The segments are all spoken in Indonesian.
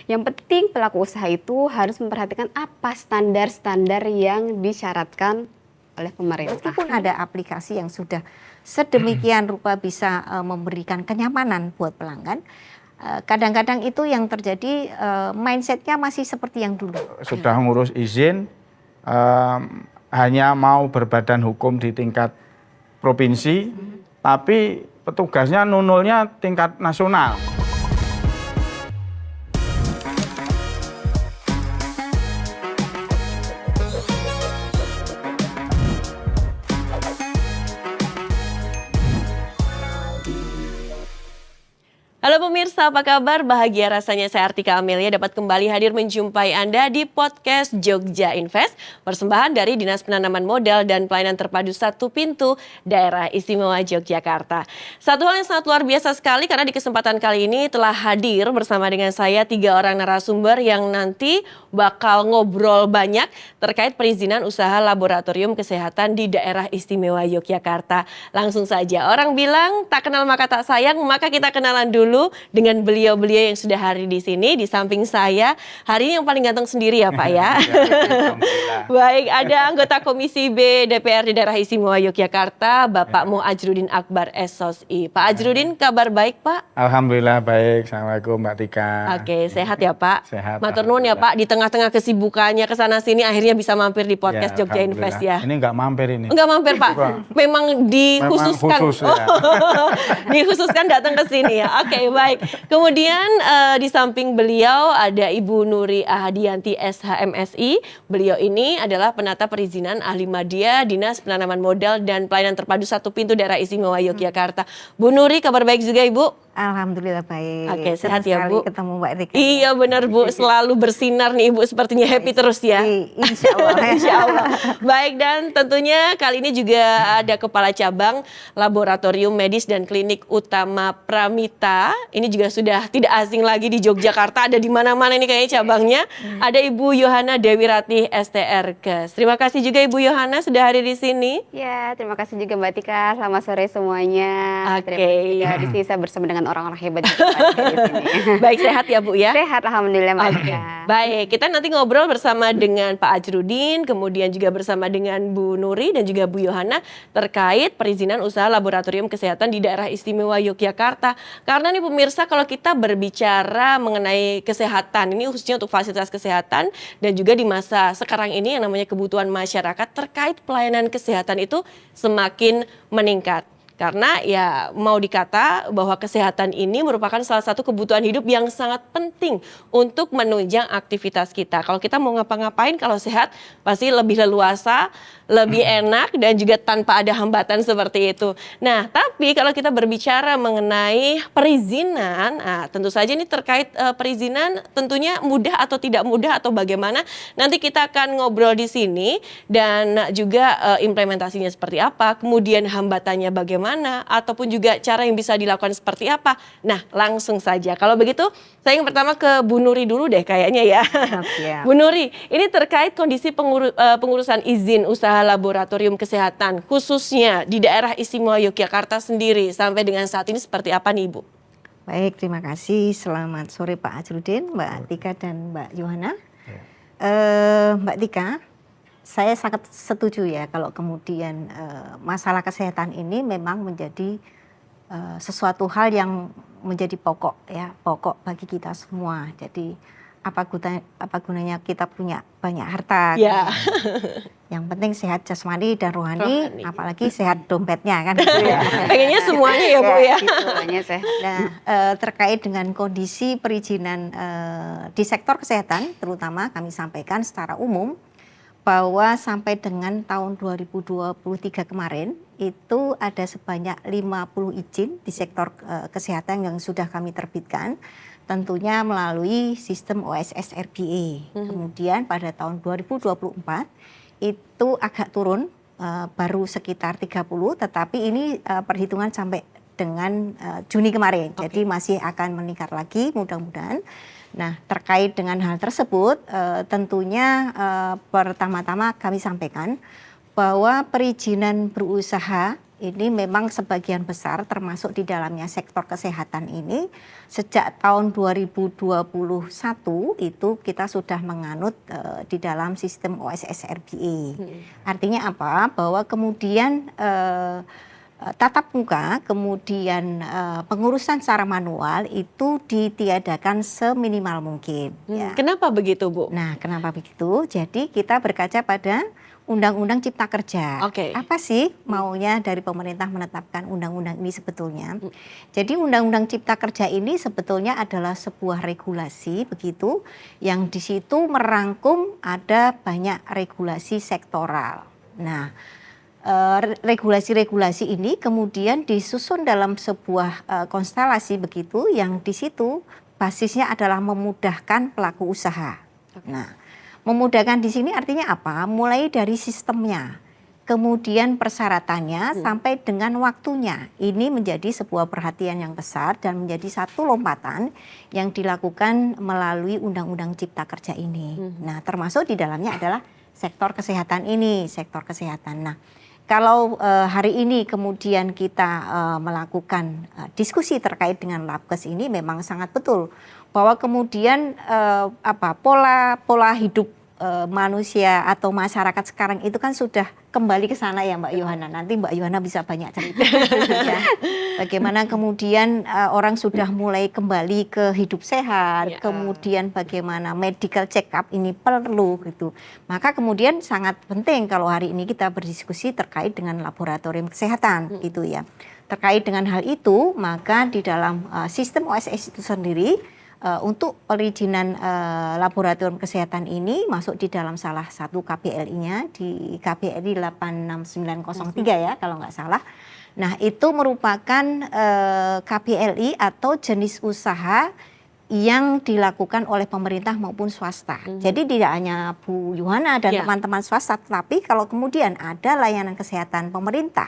Yang penting pelaku usaha itu harus memperhatikan apa standar-standar yang disyaratkan oleh pemerintah. Meskipun ada aplikasi yang sudah sedemikian rupa bisa memberikan kenyamanan buat pelanggan, kadang-kadang itu yang terjadi mindsetnya masih seperti yang dulu. Sudah ngurus izin, hanya mau berbadan hukum di tingkat provinsi, tapi petugasnya nunulnya tingkat nasional. Halo pemirsa, apa kabar? Bahagia rasanya saya Artika Amelia dapat kembali hadir menjumpai Anda di podcast Jogja Invest, persembahan dari Dinas Penanaman Modal dan Pelayanan Terpadu Satu Pintu Daerah Istimewa Yogyakarta. Satu hal yang sangat luar biasa sekali karena di kesempatan kali ini telah hadir bersama dengan saya 3 orang narasumber yang nanti bakal ngobrol banyak terkait perizinan usaha laboratorium kesehatan di Daerah Istimewa Yogyakarta. Langsung saja, orang bilang tak kenal maka tak sayang, maka kita kenalan dulu dengan beliau-beliau yang sudah hadir di sini. Di samping saya, hari ini yang paling ganteng sendiri ya Pak ya. Baik, ada anggota Komisi B DPRD Daerah Istimewa Yogyakarta, Bapak Muajrudin Akbar SOSI. Pak Ajrudin, kabar baik Pak? Alhamdulillah baik, Assalamualaikum Mbak Tika. Oke, sehat ya Pak? Sehat. Matur nuwun ya Pak, di tengah-tengah kesibukannya kesana sini akhirnya bisa mampir di podcast Jogja Invest ya. Ini nggak mampir ini. Enggak mampir Pak, memang dikhususkan. Memang khusus, ya. Dikhususkan datang ke sini ya. Oke, baik. Kemudian di samping beliau ada Ibu Nuri Ahadianti SHMSI. Beliau ini adalah penata perizinan ahli media Dinas Penanaman Modal dan Pelayanan Terpadu Satu Pintu Daerah Istimewa Yogyakarta. Bu Nuri, kabar baik juga Ibu? Alhamdulillah baik. Oke, sehat ya Bu? Ketemu Mbak Rika. Iya benar Bu, selalu bersinar nih Ibu, sepertinya happy terus ya. Insya Allah. Insya Allah. Baik, dan tentunya kali ini juga ada Kepala Cabang Laboratorium Medis dan Klinik Utama Pramita. Ini juga sudah tidak asing lagi di Yogyakarta, ada di mana-mana ini kayaknya cabangnya. Ada Ibu Yohana Dewi Ratih STRK. Terima kasih juga Ibu Yohana sudah hadir di sini. Ya, terima kasih juga Mbak Tika. Selamat sore semuanya. Oke. Terima kasih juga di sini saya bersama dengan orang-orang hebat juga di sini. Baik, sehat ya Bu ya? Sehat, alhamdulillah Mbak Tika. Baik, kita nanti ngobrol bersama dengan Pak Ajrudin, kemudian juga bersama dengan Bu Nuri dan juga Bu Yohana terkait perizinan usaha laboratorium kesehatan di Daerah Istimewa Yogyakarta. Karena nih pemirsa, kalau kita berbicara mengenai kesehatan, ini khususnya untuk fasilitas kesehatan dan juga di masa sekarang ini yang namanya kebutuhan masyarakat terkait pelayanan kesehatan itu semakin meningkat. Karena ya mau dikata bahwa kesehatan ini merupakan salah satu kebutuhan hidup yang sangat penting untuk menunjang aktivitas kita. Kalau kita mau ngapa-ngapain kalau sehat pasti lebih leluasa, lebih enak dan juga tanpa ada hambatan seperti itu. Nah, tapi kalau kita berbicara mengenai perizinan, tentu saja ini terkait perizinan tentunya mudah atau tidak mudah atau bagaimana. Nanti kita akan ngobrol di sini dan juga implementasinya seperti apa, kemudian hambatannya bagaimana, ataupun juga cara yang bisa dilakukan seperti apa. Nah, langsung saja. Kalau begitu, saya yang pertama ke Bu Nuri dulu deh kayaknya ya. Bu Nuri, ini terkait kondisi pengurusan izin usaha laboratorium kesehatan, khususnya di Daerah Istimewa Yogyakarta sendiri, sampai dengan saat ini seperti apa nih Ibu? Baik, terima kasih. Selamat sore Pak Ajrudin, Mbak Tika dan Mbak Yohana. Mbak Tika, saya sangat setuju ya kalau kemudian masalah kesehatan ini memang menjadi sesuatu hal yang menjadi pokok ya, pokok bagi kita semua. Jadi apa gunanya kita punya banyak harta? Ya. Yang penting sehat jasmani dan rohani. Apalagi sehat dompetnya kan. Gitu ya. Pengennya semuanya ya Bu ya. Semuanya sehat. Nah, terkait dengan kondisi perizinan di sektor kesehatan, terutama kami sampaikan secara umum bahwa sampai dengan tahun 2023 kemarin itu ada sebanyak 50 izin di sektor kesehatan yang sudah kami terbitkan, tentunya melalui sistem OSS RBA. Kemudian pada tahun 2024 itu agak turun, baru sekitar 30, tetapi ini perhitungan sampai dengan Juni kemarin. Jadi masih akan meningkat lagi mudah-mudahan. Nah, terkait dengan hal tersebut, tentunya pertama-tama kami sampaikan bahwa perizinan berusaha Ini memang sebagian besar termasuk di dalamnya sektor kesehatan ini sejak tahun 2021 itu kita sudah menganut di dalam sistem OSS RBA. Artinya apa? Bahwa kemudian tatap muka, kemudian pengurusan secara manual itu ditiadakan seminimal mungkin. Ya. Kenapa begitu, Bu? Nah, kenapa begitu? Jadi kita berkaca pada Undang-Undang Cipta Kerja. Oke. Apa sih maunya dari pemerintah menetapkan undang-undang ini sebetulnya? Jadi Undang-Undang Cipta Kerja ini sebetulnya adalah sebuah regulasi begitu yang di situ merangkum ada banyak regulasi sektoral. Nah, regulasi-regulasi ini kemudian disusun dalam sebuah konstelasi begitu yang di situ basisnya adalah memudahkan pelaku usaha. Nah, memudahkan di sini artinya apa? Mulai dari sistemnya, kemudian persyaratannya sampai dengan waktunya. Ini menjadi sebuah perhatian yang besar dan menjadi satu lompatan yang dilakukan melalui Undang-Undang Cipta Kerja ini. Nah, termasuk di dalamnya adalah sektor kesehatan ini, sektor kesehatan. Nah, kalau hari ini kemudian kita melakukan diskusi terkait dengan Labkes ini memang sangat betul bahwa kemudian pola hidup manusia atau masyarakat sekarang itu kan sudah kembali ke sana ya Mbak Yohana. Nanti Mbak Yohana bisa banyak cerita ya. Bagaimana kemudian orang sudah mulai kembali ke hidup sehat, kemudian bagaimana medical check up ini perlu gitu. Maka kemudian sangat penting kalau hari ini kita berdiskusi terkait dengan laboratorium kesehatan gitu ya. Terkait dengan hal itu, maka di dalam sistem OSS itu sendiri untuk perizinan laboratorium kesehatan ini masuk di dalam salah satu KPLI-nya di KPLI 86903 ya kalau nggak salah. Nah itu merupakan KPLI atau jenis usaha yang dilakukan oleh pemerintah maupun swasta. Jadi tidak hanya Bu Yohana dan teman-teman swasta, tetapi kalau kemudian ada layanan kesehatan pemerintah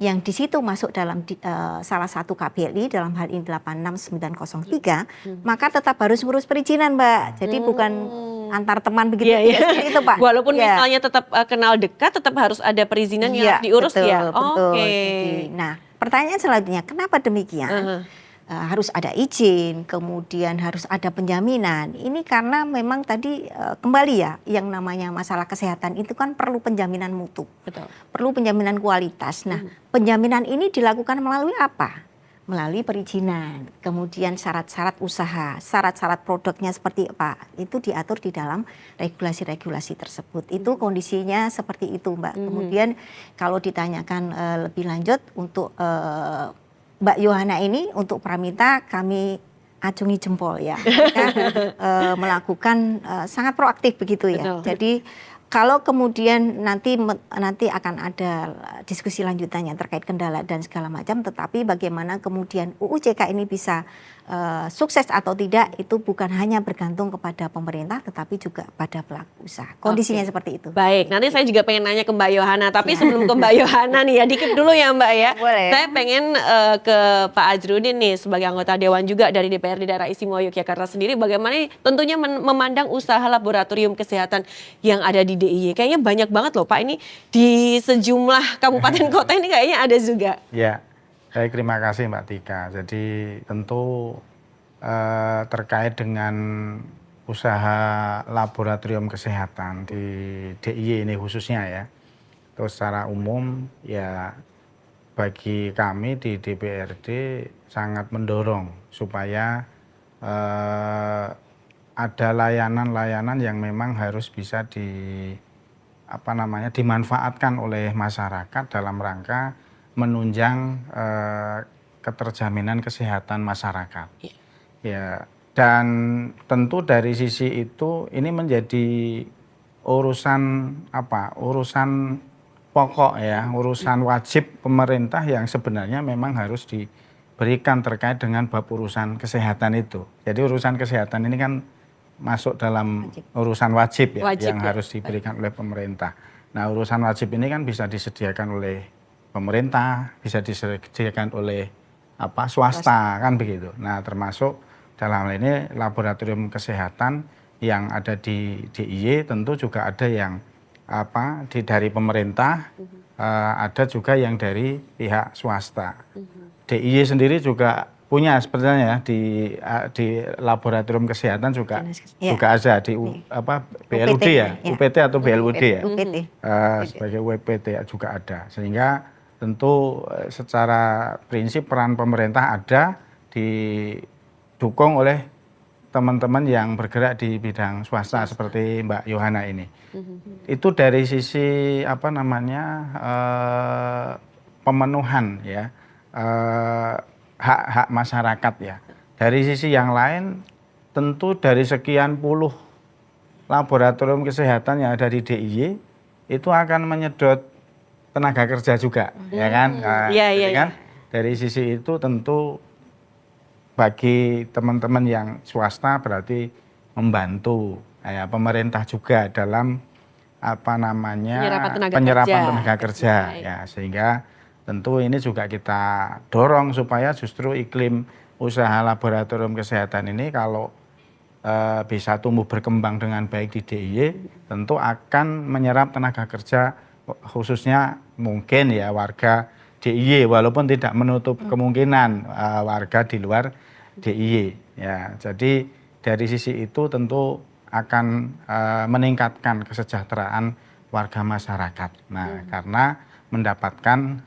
yang di situ masuk dalam salah satu KPLI dalam hal ini 86903, maka tetap harus ngurus perizinan, Mbak. Jadi bukan antar teman begitu seperti itu, Pak. Walaupun misalnya tetap kenal dekat, tetap harus ada perizinan yang harus diurus ya. Oke. Nah, pertanyaan selanjutnya, kenapa demikian? Harus ada izin, kemudian harus ada penjaminan. Ini karena memang tadi kembali ya, yang namanya masalah kesehatan itu kan perlu penjaminan mutu, perlu penjaminan kualitas. Nah, penjaminan ini dilakukan melalui apa? Melalui perizinan, kemudian syarat-syarat usaha, syarat-syarat produknya seperti apa, itu diatur di dalam regulasi-regulasi tersebut. Itu kondisinya seperti itu, Mbak. Kemudian kalau ditanyakan lebih lanjut untuk Mbak Yohana ini untuk Pramita kami acungi jempol ya. Kita melakukan sangat proaktif begitu ya. Jadi kalau kemudian nanti akan ada diskusi lanjutannya terkait kendala dan segala macam, tetapi bagaimana kemudian UU CK ini bisa sukses atau tidak itu bukan hanya bergantung kepada pemerintah tetapi juga pada pelaku usaha. Kondisinya seperti itu. Baik, nanti saya juga pengen nanya ke Mbak Yohana, tapi sebelum ke Mbak Yohana nih ya, dikit dulu ya Mbak ya. Boleh. Saya pengen ke Pak Ajrudin nih sebagai anggota Dewan juga dari DPRD Daerah Istimewa Yogyakarta sendiri, bagaimana nih tentunya memandang usaha laboratorium kesehatan yang ada di DIY. Kayaknya banyak banget loh Pak, ini di sejumlah kabupaten kota ini kayaknya ada juga. Ya. Baik, terima kasih Mbak Tika. Jadi tentu terkait dengan usaha laboratorium kesehatan di DIY ini khususnya ya, terus secara umum ya bagi kami di DPRD sangat mendorong supaya ada layanan-layanan yang memang harus bisa dimanfaatkan oleh masyarakat dalam rangka menunjang keterjaminan kesehatan masyarakat. Ya, dan tentu dari sisi itu ini menjadi urusan pokok ya, urusan wajib pemerintah yang sebenarnya memang harus diberikan terkait dengan bab urusan kesehatan itu. Jadi urusan kesehatan ini kan masuk dalam urusan wajib yang harus diberikan oleh pemerintah. Nah, urusan wajib ini kan bisa disediakan oleh pemerintah, bisa disediakan oleh swasta kan begitu. Nah, termasuk dalam hal ini laboratorium kesehatan yang ada di DIY tentu juga ada yang dari pemerintah, ada juga yang dari pihak swasta. DIY sendiri juga punya sebenarnya di laboratorium kesehatan juga Ya. juga ada di BLUD ya, ya. UPT atau BLUD ya. UPT. Sebagai WPT juga ada, sehingga tentu secara prinsip peran pemerintah ada didukung oleh teman-teman yang bergerak di bidang swasta seperti Mbak Yohana ini. Itu dari sisi pemenuhan ya hak-hak masyarakat ya. Dari sisi yang lain tentu dari sekian puluh laboratorium kesehatan yang ada di DIY itu akan menyedot tenaga kerja juga, ya kan? Nah, Iya, jadi iya, kan dari sisi itu tentu bagi teman-teman yang swasta berarti membantu ya, pemerintah juga dalam penyerapan tenaga kerja ya, sehingga tentu ini juga kita dorong supaya justru iklim usaha laboratorium kesehatan ini kalau bisa tumbuh berkembang dengan baik di DIY tentu akan menyerap tenaga kerja khususnya mungkin ya warga DIY walaupun tidak menutup kemungkinan warga di luar DIY ya. Jadi dari sisi itu tentu akan meningkatkan kesejahteraan warga masyarakat. Nah, karena mendapatkan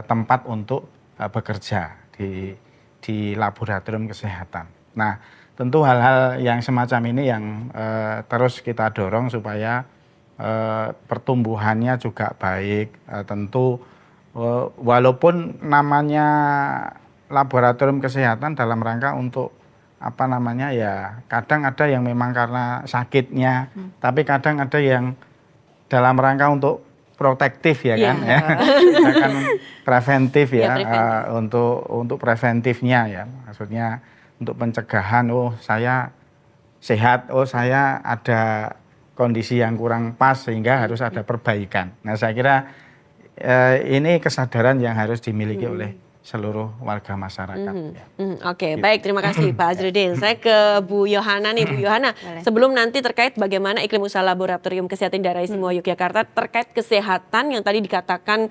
tempat untuk bekerja di laboratorium kesehatan. Nah, tentu hal-hal yang semacam ini yang terus kita dorong supaya pertumbuhannya juga baik. Tentu walaupun namanya laboratorium kesehatan dalam rangka untuk ya kadang ada yang memang karena sakitnya, tapi kadang ada yang dalam rangka untuk protektif ya kan, ya. Kan preventif ya, untuk preventifnya ya, maksudnya untuk pencegahan, oh saya sehat, oh saya ada kondisi yang kurang pas sehingga harus ada perbaikan. Nah saya kira ini kesadaran yang harus dimiliki oleh seluruh warga masyarakat. Oke, baik, terima kasih Pak Azrudin. Saya ke Bu Yohana nih, Bu Yohana. Sebelum nanti terkait bagaimana iklim usaha laboratorium kesehatan daerah istimewa Yogyakarta terkait kesehatan yang tadi dikatakan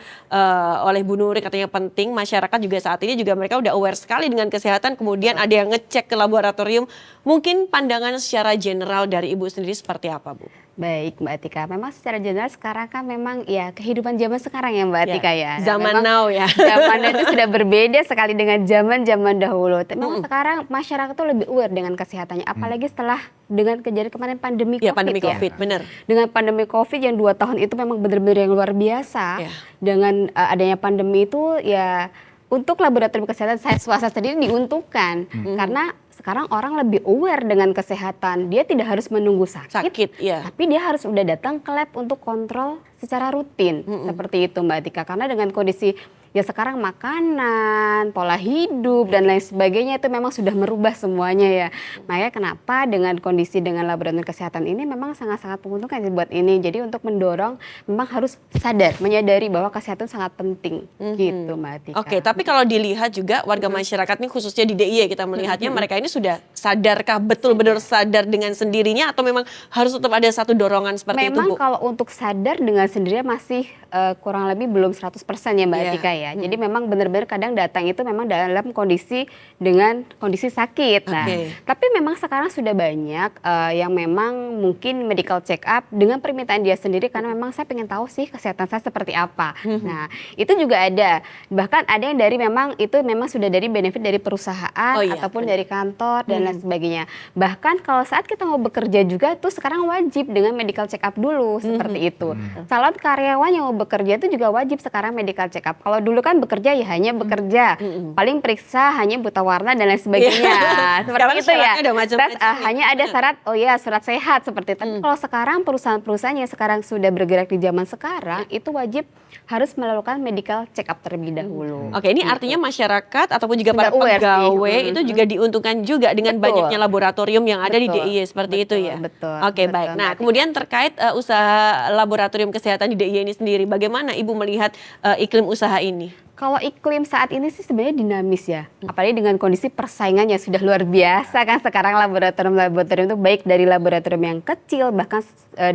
oleh Bu Nuri katanya penting, masyarakat juga saat ini juga mereka udah aware sekali dengan kesehatan, kemudian ada yang ngecek ke laboratorium. Mungkin pandangan secara general dari Ibu sendiri seperti apa, Bu? Baik Mbak Atika, memang secara general sekarang kan memang ya kehidupan zaman sekarang ya Mbak Atika ya. Zaman now ya. Zamannya itu sudah berbeda sekali dengan zaman dahulu. Memang sekarang masyarakat tuh lebih aware dengan kesehatannya, apalagi setelah dengan kejadian kemarin pandemi COVID. Pandemi COVID, benar. Dengan pandemi COVID yang 2 tahun itu memang benar-benar yang luar biasa. Dengan adanya pandemi itu ya untuk laboratorium kesehatan saya swasta sendiri diuntungkan karena sekarang orang lebih aware dengan kesehatan. Dia tidak harus menunggu sakit tapi dia harus udah datang ke lab untuk kontrol secara rutin. Seperti itu Mbak Tika. Karena dengan kondisi ya sekarang makanan, pola hidup dan lain sebagainya itu memang sudah merubah semuanya ya. Makanya kenapa dengan kondisi dengan laboratorium kesehatan ini memang sangat-sangat menguntungkan buat ini. Jadi untuk mendorong memang harus sadar, menyadari bahwa kesehatan sangat penting gitu Mbak Tika. Oke, tapi kalau dilihat juga warga masyarakat ini khususnya di DIY kita melihatnya mereka ini sudah sadarkah betul-betul sadar dengan sendirinya atau memang harus tetap ada satu dorongan seperti itu, Bu? Memang kalau untuk sadar dengan sendirinya masih kurang lebih belum 100% ya Mbak Tika ya. Jadi memang benar-benar kadang datang itu memang dalam kondisi dengan kondisi sakit. Nah, tapi memang sekarang sudah banyak yang memang mungkin medical check up dengan permintaan dia sendiri karena memang saya pengen tahu sih kesehatan saya seperti apa. Nah, itu juga ada. Bahkan ada yang dari memang itu memang sudah dari benefit dari perusahaan ataupun dari kantor dan lain sebagainya. Bahkan kalau saat kita mau bekerja juga tuh sekarang wajib dengan medical check up dulu seperti itu. Calon karyawan yang mau bekerja itu juga wajib sekarang medical check up. Kalau dulu kan bekerja ya hanya bekerja, paling periksa hanya buta warna dan lain sebagainya. Seperti itu ya. Tes, hanya ada syarat, oh ya surat sehat seperti itu. Tapi kalau sekarang perusahaan-perusahaan yang sekarang sudah bergerak di zaman sekarang itu wajib harus melakukan medical check up terlebih dahulu. Oke, ini artinya masyarakat ataupun juga para pegawai itu juga diuntungkan juga dengan banyaknya laboratorium yang ada di DIY seperti itu ya. Oke, baik. Nah, kemudian terkait usaha laboratorium kesehatan di DIY ini sendiri, bagaimana Ibu melihat iklim usaha ini? Kalau iklim saat ini sih sebenarnya dinamis ya, apalagi dengan kondisi persaingan yang sudah luar biasa kan sekarang laboratorium itu baik dari laboratorium yang kecil bahkan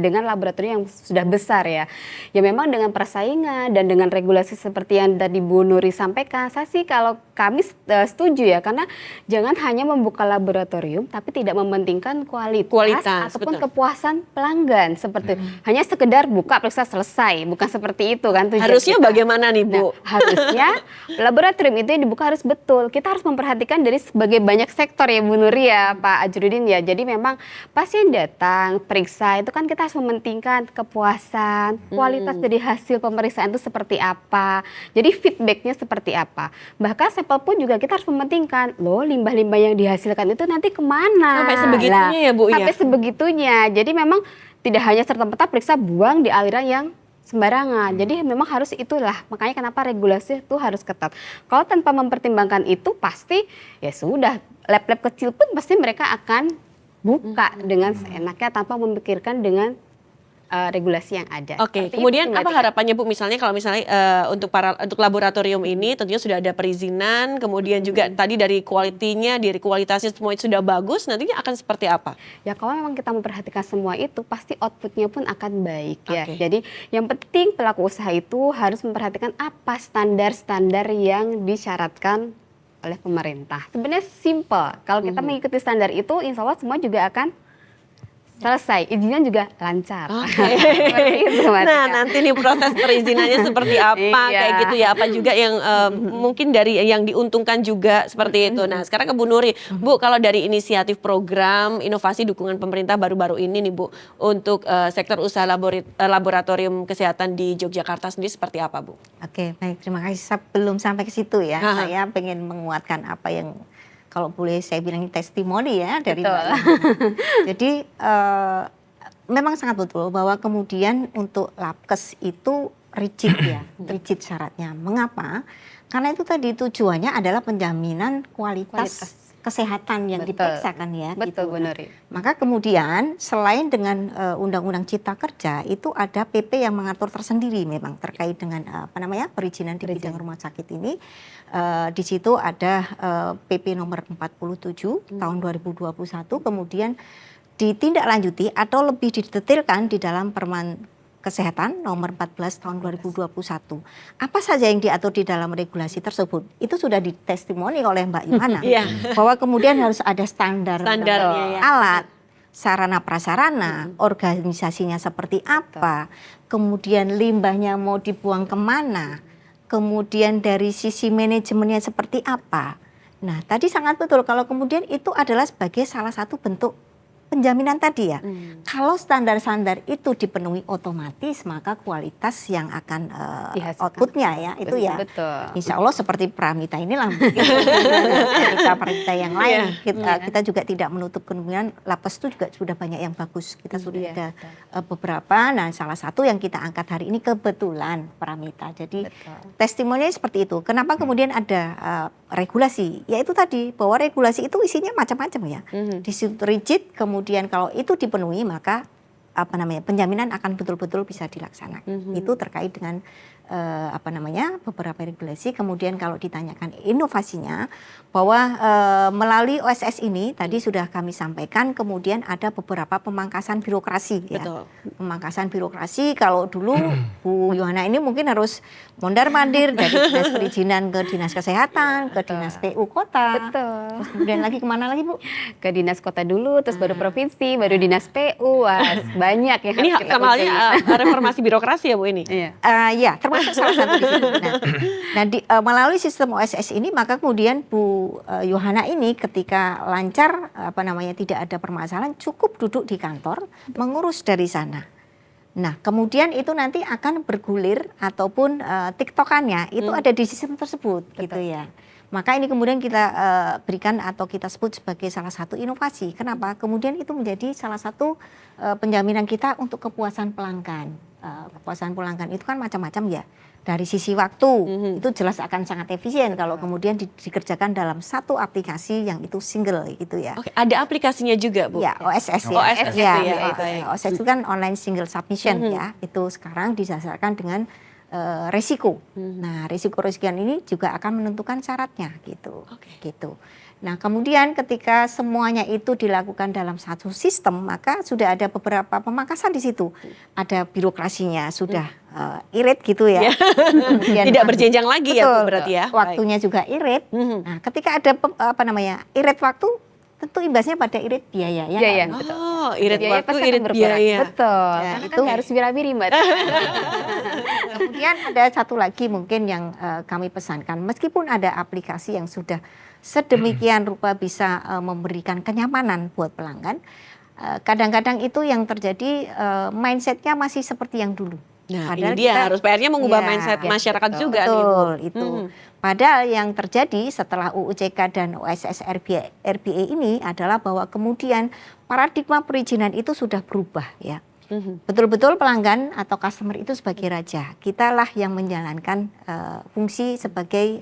dengan laboratorium yang sudah besar ya. Ya memang dengan persaingan dan dengan regulasi seperti yang tadi Bu Nuri sampaikan, saya sih kalau kami setuju ya karena jangan hanya membuka laboratorium tapi tidak mementingkan kualitas ataupun betul. kepuasan pelanggan seperti hanya sekedar buka periksa selesai, bukan seperti itu kan tujuan Harusnya kita. bagaimana nih Bu? Nah, harusnya laboratorium itu yang dibuka harus betul. Kita harus memperhatikan dari sebagai banyak sektor ya Bu Nuri ya Pak Ajrudin ya. Jadi memang pasien datang periksa itu kan kita harus mementingkan kepuasan, kualitas dari hasil pemeriksaan itu seperti apa. Jadi feedbacknya seperti apa. Bahkan sampel pun juga kita harus mementingkan loh limbah-limbah yang dihasilkan itu nanti kemana. Sampai sebegitunya ya Bu sampai ya? sebegitunya. Jadi memang tidak hanya serta-merta periksa buang di aliran yang sembarangan. Jadi memang harus itulah. Makanya kenapa regulasi itu harus ketat. Kalau tanpa mempertimbangkan itu pasti ya sudah lab-lab kecil pun pasti mereka akan buka dengan seenaknya tanpa memikirkan dengan regulasi yang ada. Oke, Seperti kemudian itu, apa Mbak Tika. harapannya Bu? Misalnya kalau misalnya untuk laboratorium ini tentunya sudah ada perizinan, kemudian juga tadi dari kualitasnya semua itu sudah bagus, nantinya akan seperti apa? Ya kalau memang kita memperhatikan semua itu pasti outputnya pun akan baik ya. Oke. Jadi yang penting pelaku usaha itu harus memperhatikan apa standar-standar yang disyaratkan oleh pemerintah. Sebenarnya simple. Kalau kita mengikuti standar itu, insya Allah semua juga akan selesai, izinnya juga lancar. Seperti itu, Mbak Nah, Tika. nanti nih proses perizinannya seperti apa, Iya. kayak gitu ya. Apa juga yang mungkin dari yang diuntungkan juga seperti itu. Nah, sekarang ke Bu Nuri. Bu, kalau dari inisiatif program inovasi dukungan pemerintah baru-baru ini nih Bu, untuk sektor usaha laboratorium kesehatan di Yogyakarta sendiri seperti apa Bu? Oke, baik, terima kasih. Sebelum sampai ke situ ya, Aha. saya pengen menguatkan apa yang kalau boleh saya bilang testimoni ya dari Betul. Mbak Ina. Jadi memang sangat betul bahwa kemudian untuk labkes itu rigid ya, rigid syaratnya. Mengapa? Karena itu tadi tujuannya adalah penjaminan kualitas kesehatan yang Betul. diperiksakan ya. Betul, gitu. Bu Nuri. Maka kemudian selain dengan Undang-Undang Cipta Kerja itu ada PP yang mengatur tersendiri memang terkait dengan perizinan di bidang rumah sakit ini. Di situ ada PP nomor 47 tahun 2021, kemudian ditindaklanjuti atau lebih didetailkan di dalam Permen Kesehatan nomor 14 tahun 2021. Apa saja yang diatur di dalam regulasi tersebut? Itu sudah ditestimoni oleh Mbak Yohana. Iya. Bahwa kemudian harus ada Standarnya ya. alat, sarana prasarana, organisasinya seperti apa, kemudian limbahnya mau dibuang kemana, kemudian dari sisi manajemennya seperti apa. Nah, tadi sangat betul kalau kemudian itu adalah sebagai salah satu bentuk penjaminan tadi ya. Kalau standar-standar itu dipenuhi otomatis maka kualitas yang akan Dihasilkan. outputnya ya itu ya. Betul. Insya Allah seperti Pramita inilah mungkin Pramita yang lain kita juga tidak menutup kemungkinan labkes itu juga sudah banyak yang bagus. Kita sudah Iya, ada beberapa. Nah, salah satu yang kita angkat hari ini kebetulan Pramita. Jadi testimoninya seperti itu. Kenapa kemudian ada regulasi? Yaitu tadi bahwa regulasi itu isinya macam-macam ya. Di situ rigid, kemudian kalau itu dipenuhi maka penjaminan akan betul-betul bisa dilaksanakan. Itu terkait dengan beberapa regulasi. Kemudian kalau ditanyakan inovasinya bahwa melalui OSS ini tadi sudah kami sampaikan, kemudian ada beberapa pemangkasan birokrasi ya. Betul. Pemangkasan birokrasi kalau dulu Bu Yohana ini mungkin harus mondar-mandir dari dinas perizinan ke dinas kesehatan, ke dinas PU kota. Betul. Terus kemudian lagi kemana lagi Bu? Ke dinas kota dulu, terus baru provinsi, baru dinas PU. Wah, banyak ya. Ini sama halnya reformasi birokrasi ya Bu ini? Iya. Ya, termasuk salah satu di situ. Nah, melalui sistem OSS ini maka kemudian Bu Yohana ini ketika lancar tidak ada permasalahan cukup duduk di kantor mengurus dari sana. Nah, kemudian itu nanti akan bergulir ataupun tiktokannya itu ada di sistem tersebut gitu ya. Maka ini kemudian kita berikan atau kita sebut sebagai salah satu inovasi. Kenapa? Kemudian itu menjadi salah satu penjaminan kita untuk kepuasan pelanggan. Kepuasan pelanggan itu kan macam-macam ya. Dari sisi waktu itu jelas akan sangat efisien kalau kemudian dikerjakan dalam satu aplikasi yang itu single gitu ya. Oke, ada aplikasinya juga Bu? Ya, OSS ya. OSS ya, itu ya, itu ya. OSS itu kan online single submission ya. Itu sekarang disasarkan dengan resiko. Nah, resiko-resikoan ini juga akan menentukan syaratnya gitu. Gitu. Nah, kemudian ketika semuanya itu dilakukan dalam satu sistem, maka sudah ada beberapa pemangkasan di situ. Ada birokrasinya sudah irit gitu ya. Kemudian Tidak berjenjang lagi ya Bu, berarti ya. Waktunya juga irit. Nah, ketika ada irit waktu, tentu imbasnya pada irit biaya ya. Biaya, kan? betul. Oh, irit Biaya waktu, pasti akan irit berkurang. biaya. Betul. Ya, Karena itu kan harus mira-miri Mbak. Kemudian ada satu lagi mungkin yang kami pesankan, meskipun ada aplikasi yang sudah sedemikian rupa bisa memberikan kenyamanan buat pelanggan, kadang-kadang itu yang terjadi mindsetnya masih seperti yang dulu. Nah, Padahal ini dia kita- harus PR-nya mengubah Iya, mindset ya, masyarakat betul. juga nih, Bu. Betul, itu. Padahal yang terjadi setelah UUCK dan OSS RBA ini adalah bahwa kemudian paradigma perizinan itu sudah berubah ya. Betul-betul pelanggan atau customer itu sebagai raja. Kitalah yang menjalankan fungsi sebagai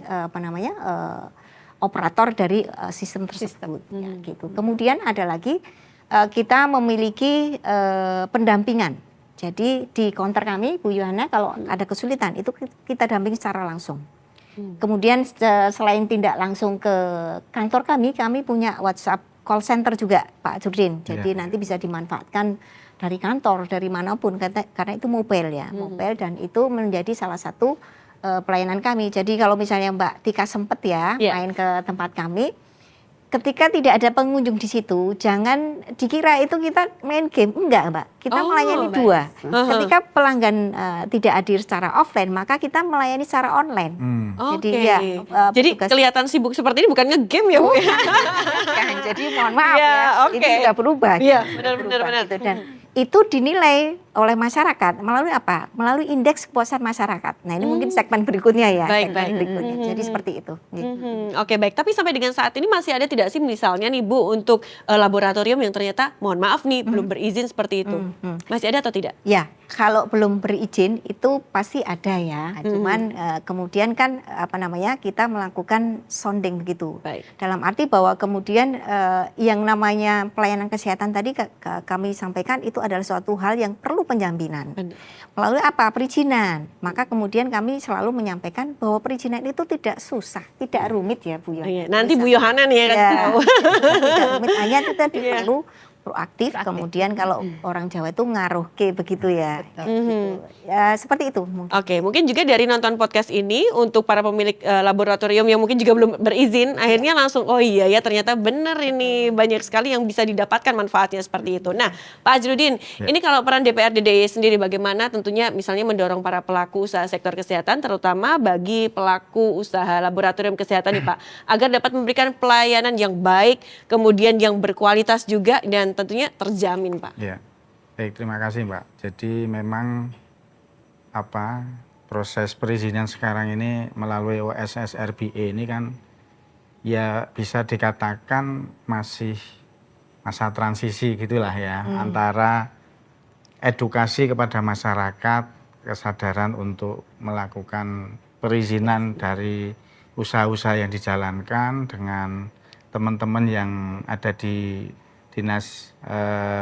operator dari sistem tersebut. Ya, gitu. Kemudian ada lagi kita memiliki pendampingan. Jadi di counter kami, Bu Yohana, kalau ada kesulitan itu kita damping secara langsung. Kemudian selain tindak langsung ke kantor kami punya WhatsApp call center juga, Pak Jurdin. Jadi nanti bisa dimanfaatkan dari kantor, dari manapun, karena itu mobile ya, mobile, dan itu menjadi salah satu pelayanan kami. Jadi kalau misalnya Mbak Tika sempet ya main ke tempat kami, ketika tidak ada pengunjung di situ, jangan dikira itu kita main game. Enggak, Mbak. Kita melayani dua. Ketika pelanggan tidak hadir secara offline, maka kita melayani secara online. Oke. Jadi Jadi kelihatan sibuk seperti ini bukan ngegame ya Bu ya? kan. Jadi mohon maaf Iya, ya, oke. ini sudah berubah. Iya, gitu. benar-benar. Berubah gitu. Dan itu dinilai oleh masyarakat melalui apa? Melalui indeks kepuasan masyarakat. Nah, ini mungkin segmen berikutnya ya. Baik, segmen baik. berikutnya. Jadi seperti itu. Gitu. Oke, baik. Tapi sampai dengan saat ini masih ada tidak sih misalnya nih Bu untuk laboratorium yang ternyata mohon maaf nih belum berizin seperti itu. Masih ada atau tidak? Ya, kalau belum berizin itu pasti ada ya. Cuman kemudian kan kita melakukan sounding begitu. Baik. Dalam arti bahwa kemudian yang namanya pelayanan kesehatan tadi kami sampaikan itu adalah suatu hal yang perlu penjaminan. Benar. Melalui apa? Perizinan. Maka kemudian kami selalu menyampaikan bahwa perizinan itu tidak susah, tidak rumit ya Bu Yohana. Iya, nanti Bu Yohana nih yang kasih tahu. Tidak rumit, hanya itu tadi perlu proaktif. Kemudian kalau orang Jawa itu ngaruh ke begitu ya. Gitu. Ya seperti itu mungkin. Oke, mungkin juga dari nonton podcast ini untuk para pemilik laboratorium yang mungkin juga belum berizin, akhirnya langsung oh iya ya ternyata benar ini banyak sekali yang bisa didapatkan manfaatnya seperti itu. Nah, Pak Ajrudin, ini kalau peran DPRD DIY sendiri bagaimana tentunya misalnya mendorong para pelaku usaha sektor kesehatan terutama bagi pelaku usaha laboratorium kesehatan nih Pak, agar dapat memberikan pelayanan yang baik, kemudian yang berkualitas juga dan tentunya terjamin Pak. Ya, baik, terima kasih Mbak. Jadi memang proses perizinan sekarang ini melalui OSS RBA ini kan ya bisa dikatakan masih masa transisi gitulah ya, antara edukasi kepada masyarakat, kesadaran untuk melakukan perizinan dari usaha-usaha yang dijalankan dengan teman-teman yang ada di dinas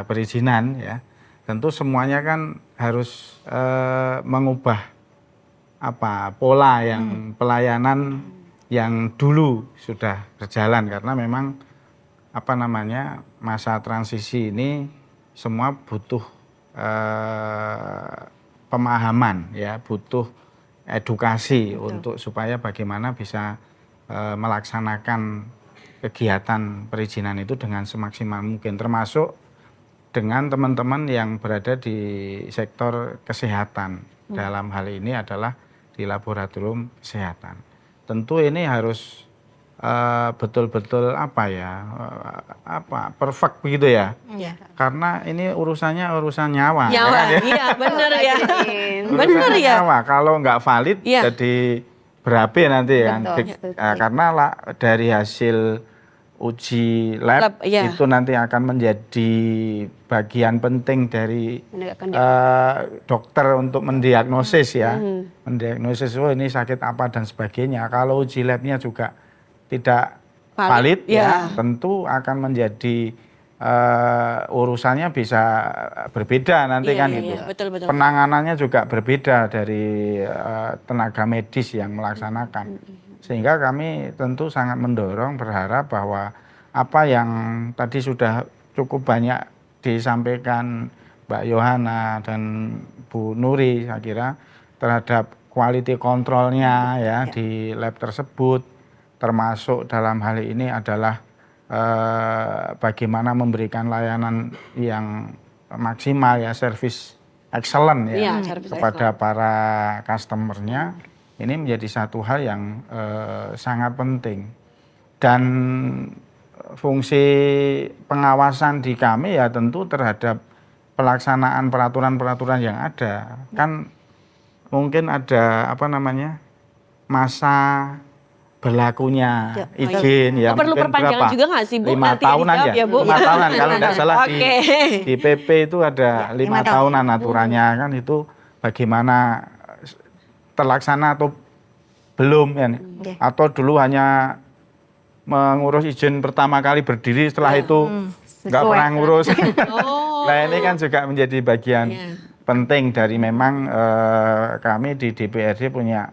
perizinan ya, tentu semuanya kan harus mengubah pola yang pelayanan yang dulu sudah berjalan, karena memang masa transisi ini semua butuh pemahaman ya, butuh edukasi untuk supaya bagaimana bisa melaksanakan kegiatan perizinan itu dengan semaksimal mungkin, termasuk dengan teman-teman yang berada di sektor kesehatan. Dalam hal ini adalah di laboratorium kesehatan. Tentu ini harus betul-betul perfect begitu ya. Karena ini urusannya urusan nyawa. Nyawa, ya. iya benar ya. Benar ya. Nyawa. Kalau nggak valid jadi berabe nanti kan. Karena dari hasil uji lab itu nanti akan menjadi bagian penting dari dokter untuk mendiagnosis ya. Mendiagnosis ini sakit apa dan sebagainya. Kalau uji labnya juga tidak valid ya, tentu akan menjadi urusannya bisa berbeda nanti kan gitu. Betul, betul. Penanganannya juga berbeda dari tenaga medis yang melaksanakan. Sehingga kami tentu sangat mendorong, berharap bahwa apa yang tadi sudah cukup banyak disampaikan Mbak Yohana dan Bu Nuri, saya kira terhadap quality controlnya ya di lab tersebut, termasuk dalam hal ini adalah bagaimana memberikan layanan yang maksimal ya, service excellent ya, kepada para customernya. Ini menjadi satu hal yang sangat penting. Dan fungsi pengawasan di kami ya tentu terhadap pelaksanaan peraturan-peraturan yang ada. Kan mungkin ada masa berlakunya izin ya, perlu perpanjangan juga nggak sih Bu? 5 tahunan ya, Bu? 5 tahunan kalau nggak salah di PP itu ada 5 tahunan aturannya kan, itu bagaimana terlaksana atau belum ya, atau dulu hanya mengurus izin pertama kali berdiri, setelah itu nggak pernah ngurus. Nah ini kan juga menjadi bagian penting dari memang kami di DPRD punya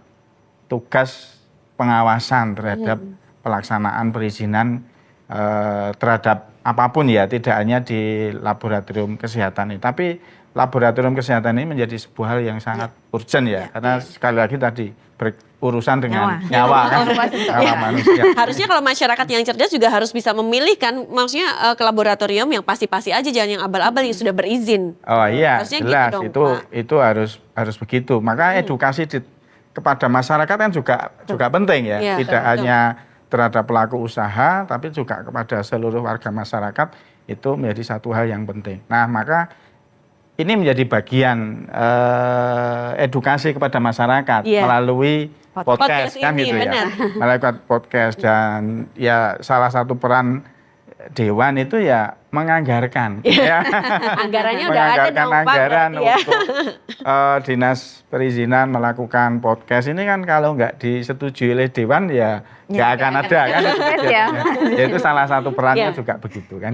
tugas pengawasan terhadap pelaksanaan perizinan terhadap apapun ya, tidak hanya di laboratorium kesehatan ini, tapi laboratorium kesehatan ini menjadi sebuah hal yang sangat urgent ya, karena sekali lagi tadi berurusan dengan nyawa kan, nyawa manusia. Harusnya kalau masyarakat yang cerdas juga harus bisa memilih kan, maksudnya ke laboratorium yang pasti-pasti aja, jangan yang abal-abal yang sudah berizin. Oh iya, harusnya jelas gitu dong, itu harus begitu. Maka edukasi kepada masyarakat kan juga penting ya, tidak hanya terhadap pelaku usaha, tapi juga kepada seluruh warga masyarakat, itu menjadi satu hal yang penting. Nah maka ini menjadi bagian edukasi kepada masyarakat melalui podcast kan ini, gitu ya, melalui podcast. Dan ya salah satu peran Dewan itu ya menganggarkan, ya. Anggarannya udah menganggarkan ada anggaran untuk dinas perizinan melakukan podcast ini kan, kalau nggak disetujui oleh Dewan ya nggak akan ada kan itu, ya. Itu salah satu perannya juga begitu kan.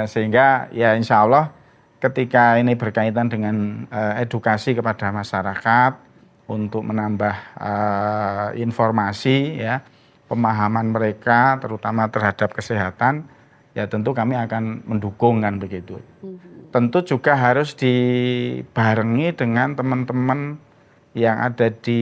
Sehingga ya insya Allah ketika ini berkaitan dengan edukasi kepada masyarakat untuk menambah informasi ya, pemahaman mereka terutama terhadap kesehatan, ya tentu kami akan mendukung kan begitu. Tentu juga harus dibarengi dengan teman-teman yang ada di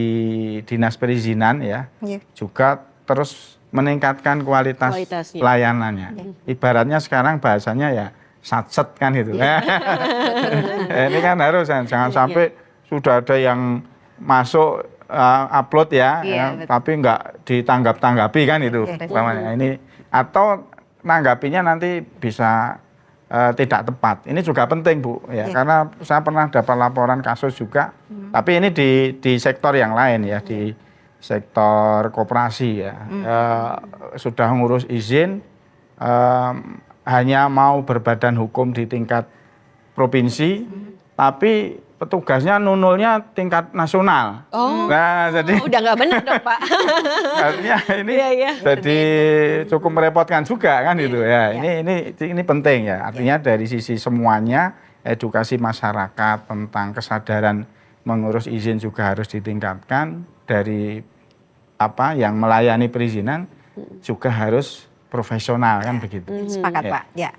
dinas perizinan ya, juga terus meningkatkan kualitas pelayanannya. Ibaratnya sekarang bahasanya ya satset kan gitu. Ini kan harus, jangan sampai sudah ada yang masuk upload ya, tapi nggak ditanggap-tanggapi kan itu. Ini atau nanggapinya nanti bisa tidak tepat. Ini juga penting Bu ya, karena saya pernah dapat laporan kasus juga, tapi ini di sektor yang lain ya, di sektor koperasi ya, sudah ngurus izin, hanya mau berbadan hukum di tingkat provinsi, tapi petugasnya nunulnya tingkat nasional. Nah, jadi udah nggak benar dong Pak. Artinya ini jadi cukup merepotkan juga kan itu ya. Ini penting ya. Artinya dari sisi semuanya, edukasi masyarakat tentang kesadaran mengurus izin juga harus ditingkatkan. Dari yang melayani perizinan juga harus profesional kan begitu. Sepakat Pak. Ya.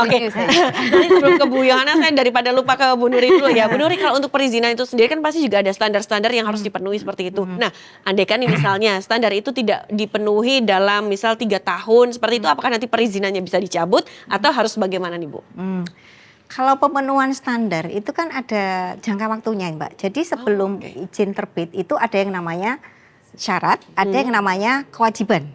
Oke. Nanti sebelum ke Bu Yohana, saya daripada lupa ke Bu Nuri dulu ya. Bu Nuri, kalau untuk perizinan itu sendiri kan pasti juga ada standar-standar yang harus dipenuhi seperti itu. Nah, andai kan misalnya standar itu tidak dipenuhi dalam misal 3 tahun seperti itu, apakah nanti perizinannya bisa dicabut atau harus bagaimana nih Bu? Kalau pemenuhan standar itu kan ada jangka waktunya Mbak. Jadi sebelum izin terbit itu ada yang namanya syarat, ada yang namanya kewajiban.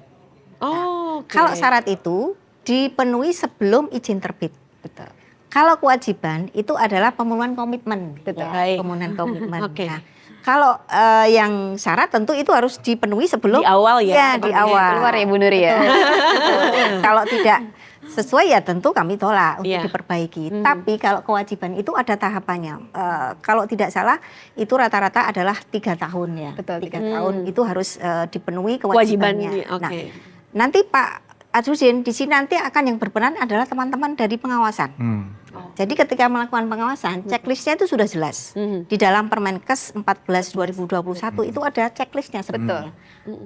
Kalau syarat itu dipenuhi sebelum izin terbit. Betul. Kalau kewajiban itu adalah pemenuhan komitmen. Betul. Pemenuhan komitmen. Nah, kalau yang syarat tentu itu harus dipenuhi sebelum di awal ya. Di awal. Keluar ya Bu Nuri ya. Kalau tidak sesuai ya tentu kami tolak untuk diperbaiki. Tapi kalau kewajiban itu ada tahapannya. Kalau tidak salah itu rata-rata adalah 3 tahun ya. Betul. 3 tahun itu harus dipenuhi kewajibannya. Nah, nanti Pak Azrudin, di sini nanti akan yang berperan adalah teman-teman dari pengawasan. Jadi ketika melakukan pengawasan, checklistnya itu sudah jelas. Di dalam Permenkes 14 2021 itu ada checklistnya. Betul.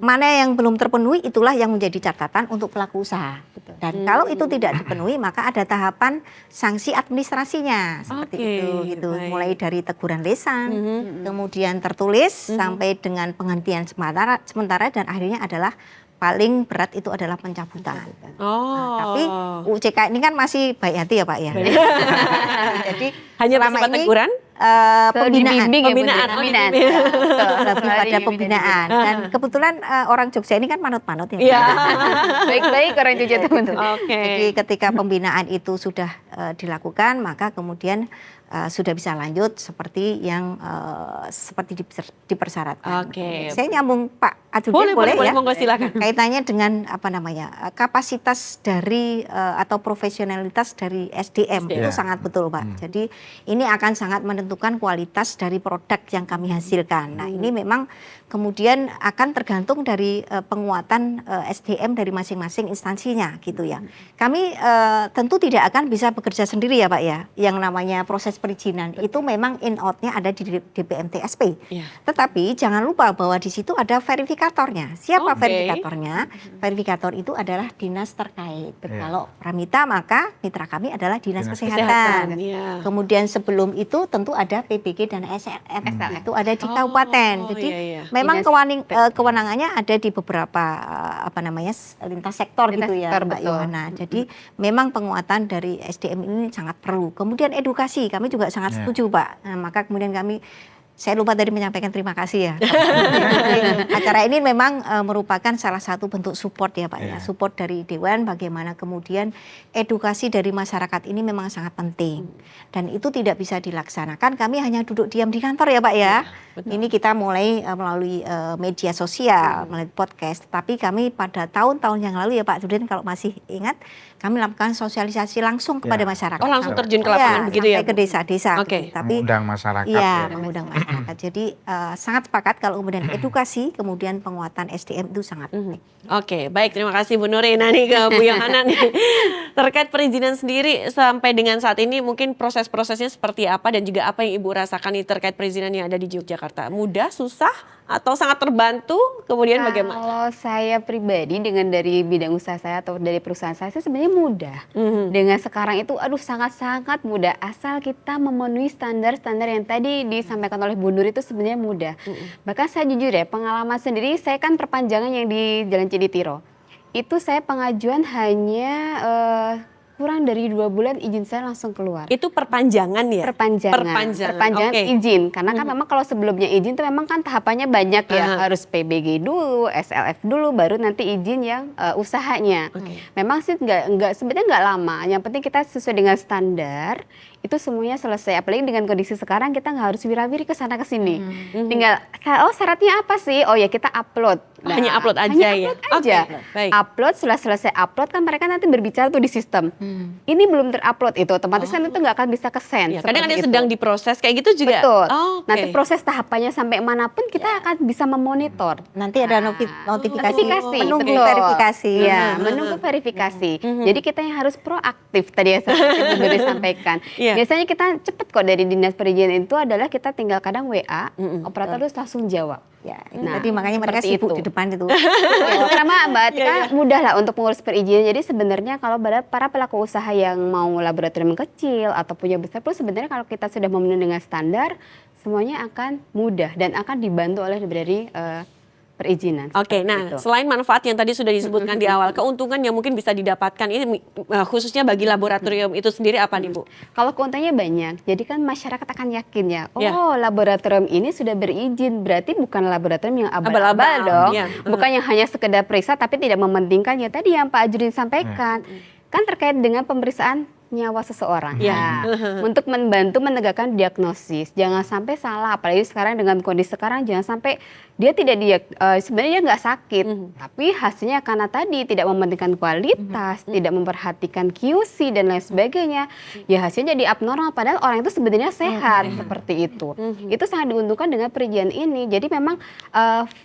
Mana yang belum terpenuhi itulah yang menjadi catatan untuk pelaku usaha. Dan kalau itu tidak dipenuhi maka ada tahapan sanksi administrasinya seperti itu gitu. Mulai dari teguran lisan, kemudian tertulis sampai dengan penghentian sementara dan akhirnya adalah paling berat itu adalah pencabutan. Nah, tapi UCK ini kan masih baik hati ya Pak ya. Jadi hanya bersifat teguran? Pembinaan. Pembinaan. Lebih pada pembinaan. Dan kebetulan orang Jogja ini kan manut-manut ya. Baik-baik orang Jogja teman-teman. Jadi ketika pembinaan itu sudah dilakukan maka kemudian sudah bisa lanjut seperti yang seperti dipersyaratkan. Saya nyambung Pak Azrudin boleh ya? Monggo silakan. Kaitannya dengan apa namanya kapasitas dari atau profesionalitas dari SDM itu sangat betul Pak. Jadi ini akan sangat menentukan kualitas dari produk yang kami hasilkan. Nah ini memang kemudian akan tergantung dari penguatan SDM dari masing-masing instansinya gitu ya. Kami tentu tidak akan bisa bekerja sendiri ya Pak ya. Yang namanya proses perizinan itu memang in out-nya ada di DPMTSP. Tetapi jangan lupa bahwa di situ ada verifikatornya. Siapa verifikatornya? Verifikator itu adalah dinas terkait. Kalau Pramita maka mitra kami adalah dinas kesehatan. Kemudian sebelum itu tentu ada PBG dan SLF. Itu ada di kabupaten. Jadi memang kewenangannya ada di beberapa apa namanya lintas sektor gitu ya Mbak Yohana. Jadi memang penguatan dari SDM ini sangat perlu. Kemudian edukasi kami juga sangat setuju Pak. Nah, maka kemudian saya lupa tadi menyampaikan terima kasih ya. Acara ini memang merupakan salah satu bentuk support ya Pak ya. Support dari Dewan bagaimana kemudian edukasi dari masyarakat ini memang sangat penting. Dan itu tidak bisa dilaksanakan kami hanya duduk diam di kantor ya Pak ya. Ini kita mulai melalui media sosial, melalui podcast. Tapi kami pada tahun-tahun yang lalu ya Pak Azrudin kalau masih ingat kami melakukan sosialisasi langsung kepada masyarakat. Oh langsung terjun ke lapangan begitu ya? Sampai ke desa-desa. Tapi mengundang masyarakat. Iya, mengundang masyarakat. Jadi sangat sepakat kalau kemudian edukasi, kemudian penguatan SDM itu sangat penting. Oke, baik terima kasih Bu Nuri. Nah nih ke Bu Yohana nih. Terkait perizinan sendiri sampai dengan saat ini mungkin proses-prosesnya seperti apa dan juga apa yang Ibu rasakan nih terkait perizinan yang ada di Yogyakarta? Mudah, susah, atau sangat terbantu? Kemudian bagaimana? Kalau saya pribadi dengan dari bidang usaha saya atau dari perusahaan saya sebenarnya mudah. Dengan sekarang itu sangat-sangat mudah asal kita memenuhi standar-standar yang tadi disampaikan oleh Bu Nur itu sebenarnya mudah. Bahkan saya jujur ya, pengalaman sendiri saya kan perpanjangan yang di Jalan Ciditiro. Itu saya pengajuan hanya kurang dari 2 bulan izin saya langsung keluar. Itu perpanjangan ya? Perpanjangan izin. Karena kan memang kalau sebelumnya izin itu memang kan tahapannya banyak ya. Harus PBG dulu, SLF dulu, baru nanti izin yang usahanya. Memang sih sebenarnya nggak lama. Yang penting kita sesuai dengan standar. Itu semuanya selesai. Apalagi dengan kondisi sekarang kita nggak harus wirawiri ke sana ke sini. Tinggal syaratnya apa sih? Oh ya kita upload. Nah, hanya upload aja hanya upload aja. Upload setelah selesai upload kan mereka nanti berbicara tuh di sistem. Ini belum terupload itu otomatis kan itu nggak akan bisa ke-send. Ya, kadang ada yang sedang diproses kayak gitu juga. Betul. Nanti proses tahapannya sampai manapun kita akan bisa memonitor. Nanti ada notifikasi menunggu betul. verifikasi. Ya, menunggu verifikasi. Jadi kita yang harus proaktif tadi ya seperti Bu sampaikan. Biasanya kita cepet kok dari dinas perizinan itu adalah kita tinggal kadang WA, operator terus langsung jawab. Ya, tadi makanya mereka sibuk di depan itu. Sekarang Mbak Tika mudah lah untuk mengurus perizinan. Jadi sebenarnya kalau para pelaku usaha yang mau laboratorium kecil atau punya besar pun sebenarnya kalau kita sudah memenuhi dengan standar, semuanya akan mudah dan akan dibantu oleh dari perizinan. Oke, nah itu. Selain manfaat yang tadi sudah disebutkan di awal, keuntungan yang mungkin bisa didapatkan ini khususnya bagi laboratorium itu sendiri apa nih Bu? Kalau keuntungannya banyak, jadi kan masyarakat akan yakin ya, laboratorium ini sudah berizin, berarti bukan laboratorium yang abal-abal dong, bukan yang hanya sekedar periksa tapi tidak mementingkan ya tadi yang Pak Azrudin sampaikan, kan terkait dengan pemeriksaan nyawa seseorang. Untuk membantu menegakkan diagnosis. Jangan sampai salah, apalagi sekarang dengan kondisi sekarang jangan sampai dia tidak sebenarnya dia nggak sakit, tapi hasilnya karena tadi tidak mementingkan kualitas, tidak memperhatikan QC dan lain sebagainya, ya hasilnya jadi abnormal padahal orang itu sebenarnya sehat seperti itu. Itu sangat diuntungkan dengan perizinan ini. Jadi memang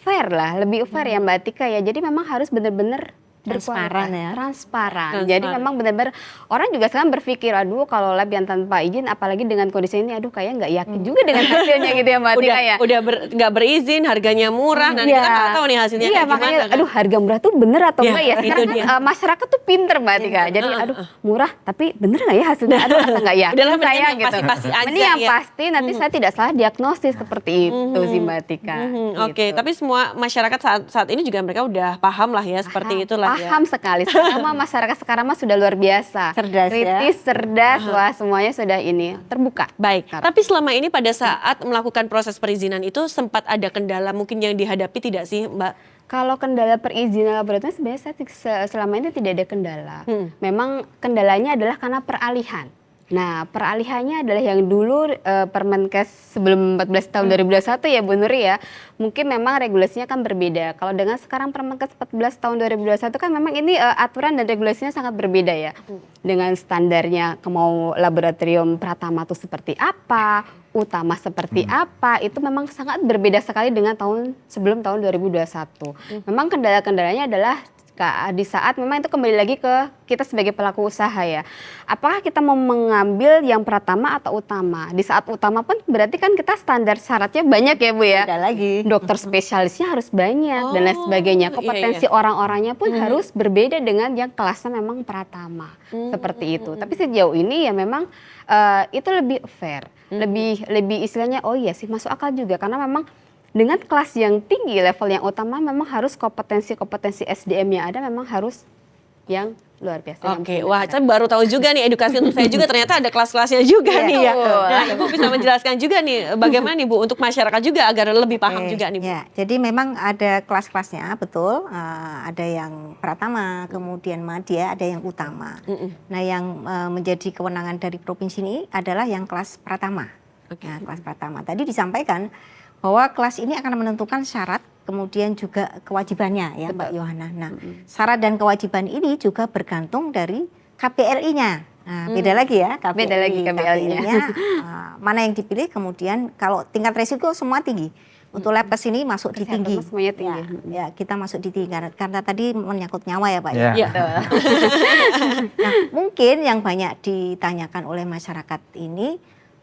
fair lah, lebih fair ya Mbak Tika ya. Jadi memang harus benar-benar Transparan ya. Transparan. Jadi memang benar-benar orang juga sekarang berpikir, aduh kalau lab yang tanpa izin, apalagi dengan kondisi ini, aduh kayak nggak yakin juga dengan hasilnya gitu ya Mbak Tika ya. Udah nggak berizin, harganya murah, nanti kita nggak tahu nih hasilnya kayak makanya, gimana. aduh harga murah tuh bener atau enggak ya? Itu Sekarang masyarakat tuh pinter Mbak Tika. Jadi aduh murah tapi bener nggak ya hasilnya? Aduh asa nggak yakin Udahlah, saya yang gitu. pasti-pasti aja Mending yang ya. pasti nanti saya tidak salah diagnosis seperti itu sih Mbak Tika. Oke, tapi semua masyarakat saat ini juga mereka udah paham lah ya, seperti itulah ya. Paham sekali. Sekarang mah masyarakat sekarang mah sudah luar biasa. Cerdas ya. Kritis, cerdas, wah semuanya sudah ini terbuka. Baik, tapi selama ini pada saat melakukan proses perizinan itu sempat ada kendala mungkin yang dihadapi tidak sih Mbak? Kalau kendala perizinan laboratorium sebenarnya saya selama ini tidak ada kendala. Memang kendalanya adalah karena peralihan. Nah, peralihannya adalah yang dulu Permenkes sebelum 14 tahun 2021 ya Bu Nuri ya. Mungkin memang regulasinya kan berbeda. Kalau dengan sekarang Permenkes 14 tahun 2021 kan memang ini aturan dan regulasinya sangat berbeda ya. Dengan standarnya mau laboratorium Pratama itu seperti apa, utama seperti apa, itu memang sangat berbeda sekali dengan sebelum tahun 2021. Memang kendala-kendalanya adalah di saat memang itu kembali lagi ke kita sebagai pelaku usaha ya. Apakah kita mau mengambil yang Pratama atau utama? Di saat utama pun berarti kan kita standar syaratnya banyak ya Bu ya. Ada lagi. Dokter spesialisnya harus banyak dan lain sebagainya. Kompetensi orang-orangnya pun harus berbeda dengan yang kelasnya memang Pratama. Seperti itu. Tapi sejauh ini ya memang itu lebih fair. Lebih istilahnya oh iya sih masuk akal juga karena memang dengan kelas yang tinggi, level yang utama memang harus kompetensi SDM yang ada memang harus yang luar biasa. Oke, wah saya baru tahu juga nih, edukasi untuk saya juga ternyata ada kelas-kelasnya juga nih ya. Nah Ibu bisa menjelaskan juga nih bagaimana nih Bu untuk masyarakat juga agar lebih paham juga nih Bu. Ya, jadi memang ada kelas-kelasnya betul, ada yang Pratama, kemudian Madya, ada yang utama. Nah yang menjadi kewenangan dari provinsi ini adalah yang kelas Pratama. Nah, kelas Pratama tadi disampaikan bahwa kelas ini akan menentukan syarat kemudian juga kewajibannya ya Mbak Yohana. Nah, syarat dan kewajiban ini juga bergantung dari KPLI-nya. Nah, beda lagi ya KPLI-nya. Mana yang dipilih kemudian kalau tingkat resiko semua tinggi. Untuk lab kes ini masuk di tinggi. Semuanya tinggi. Ya, kita masuk di tinggi karena tadi menyangkut nyawa ya Pak ya. Nah, mungkin yang banyak ditanyakan oleh masyarakat ini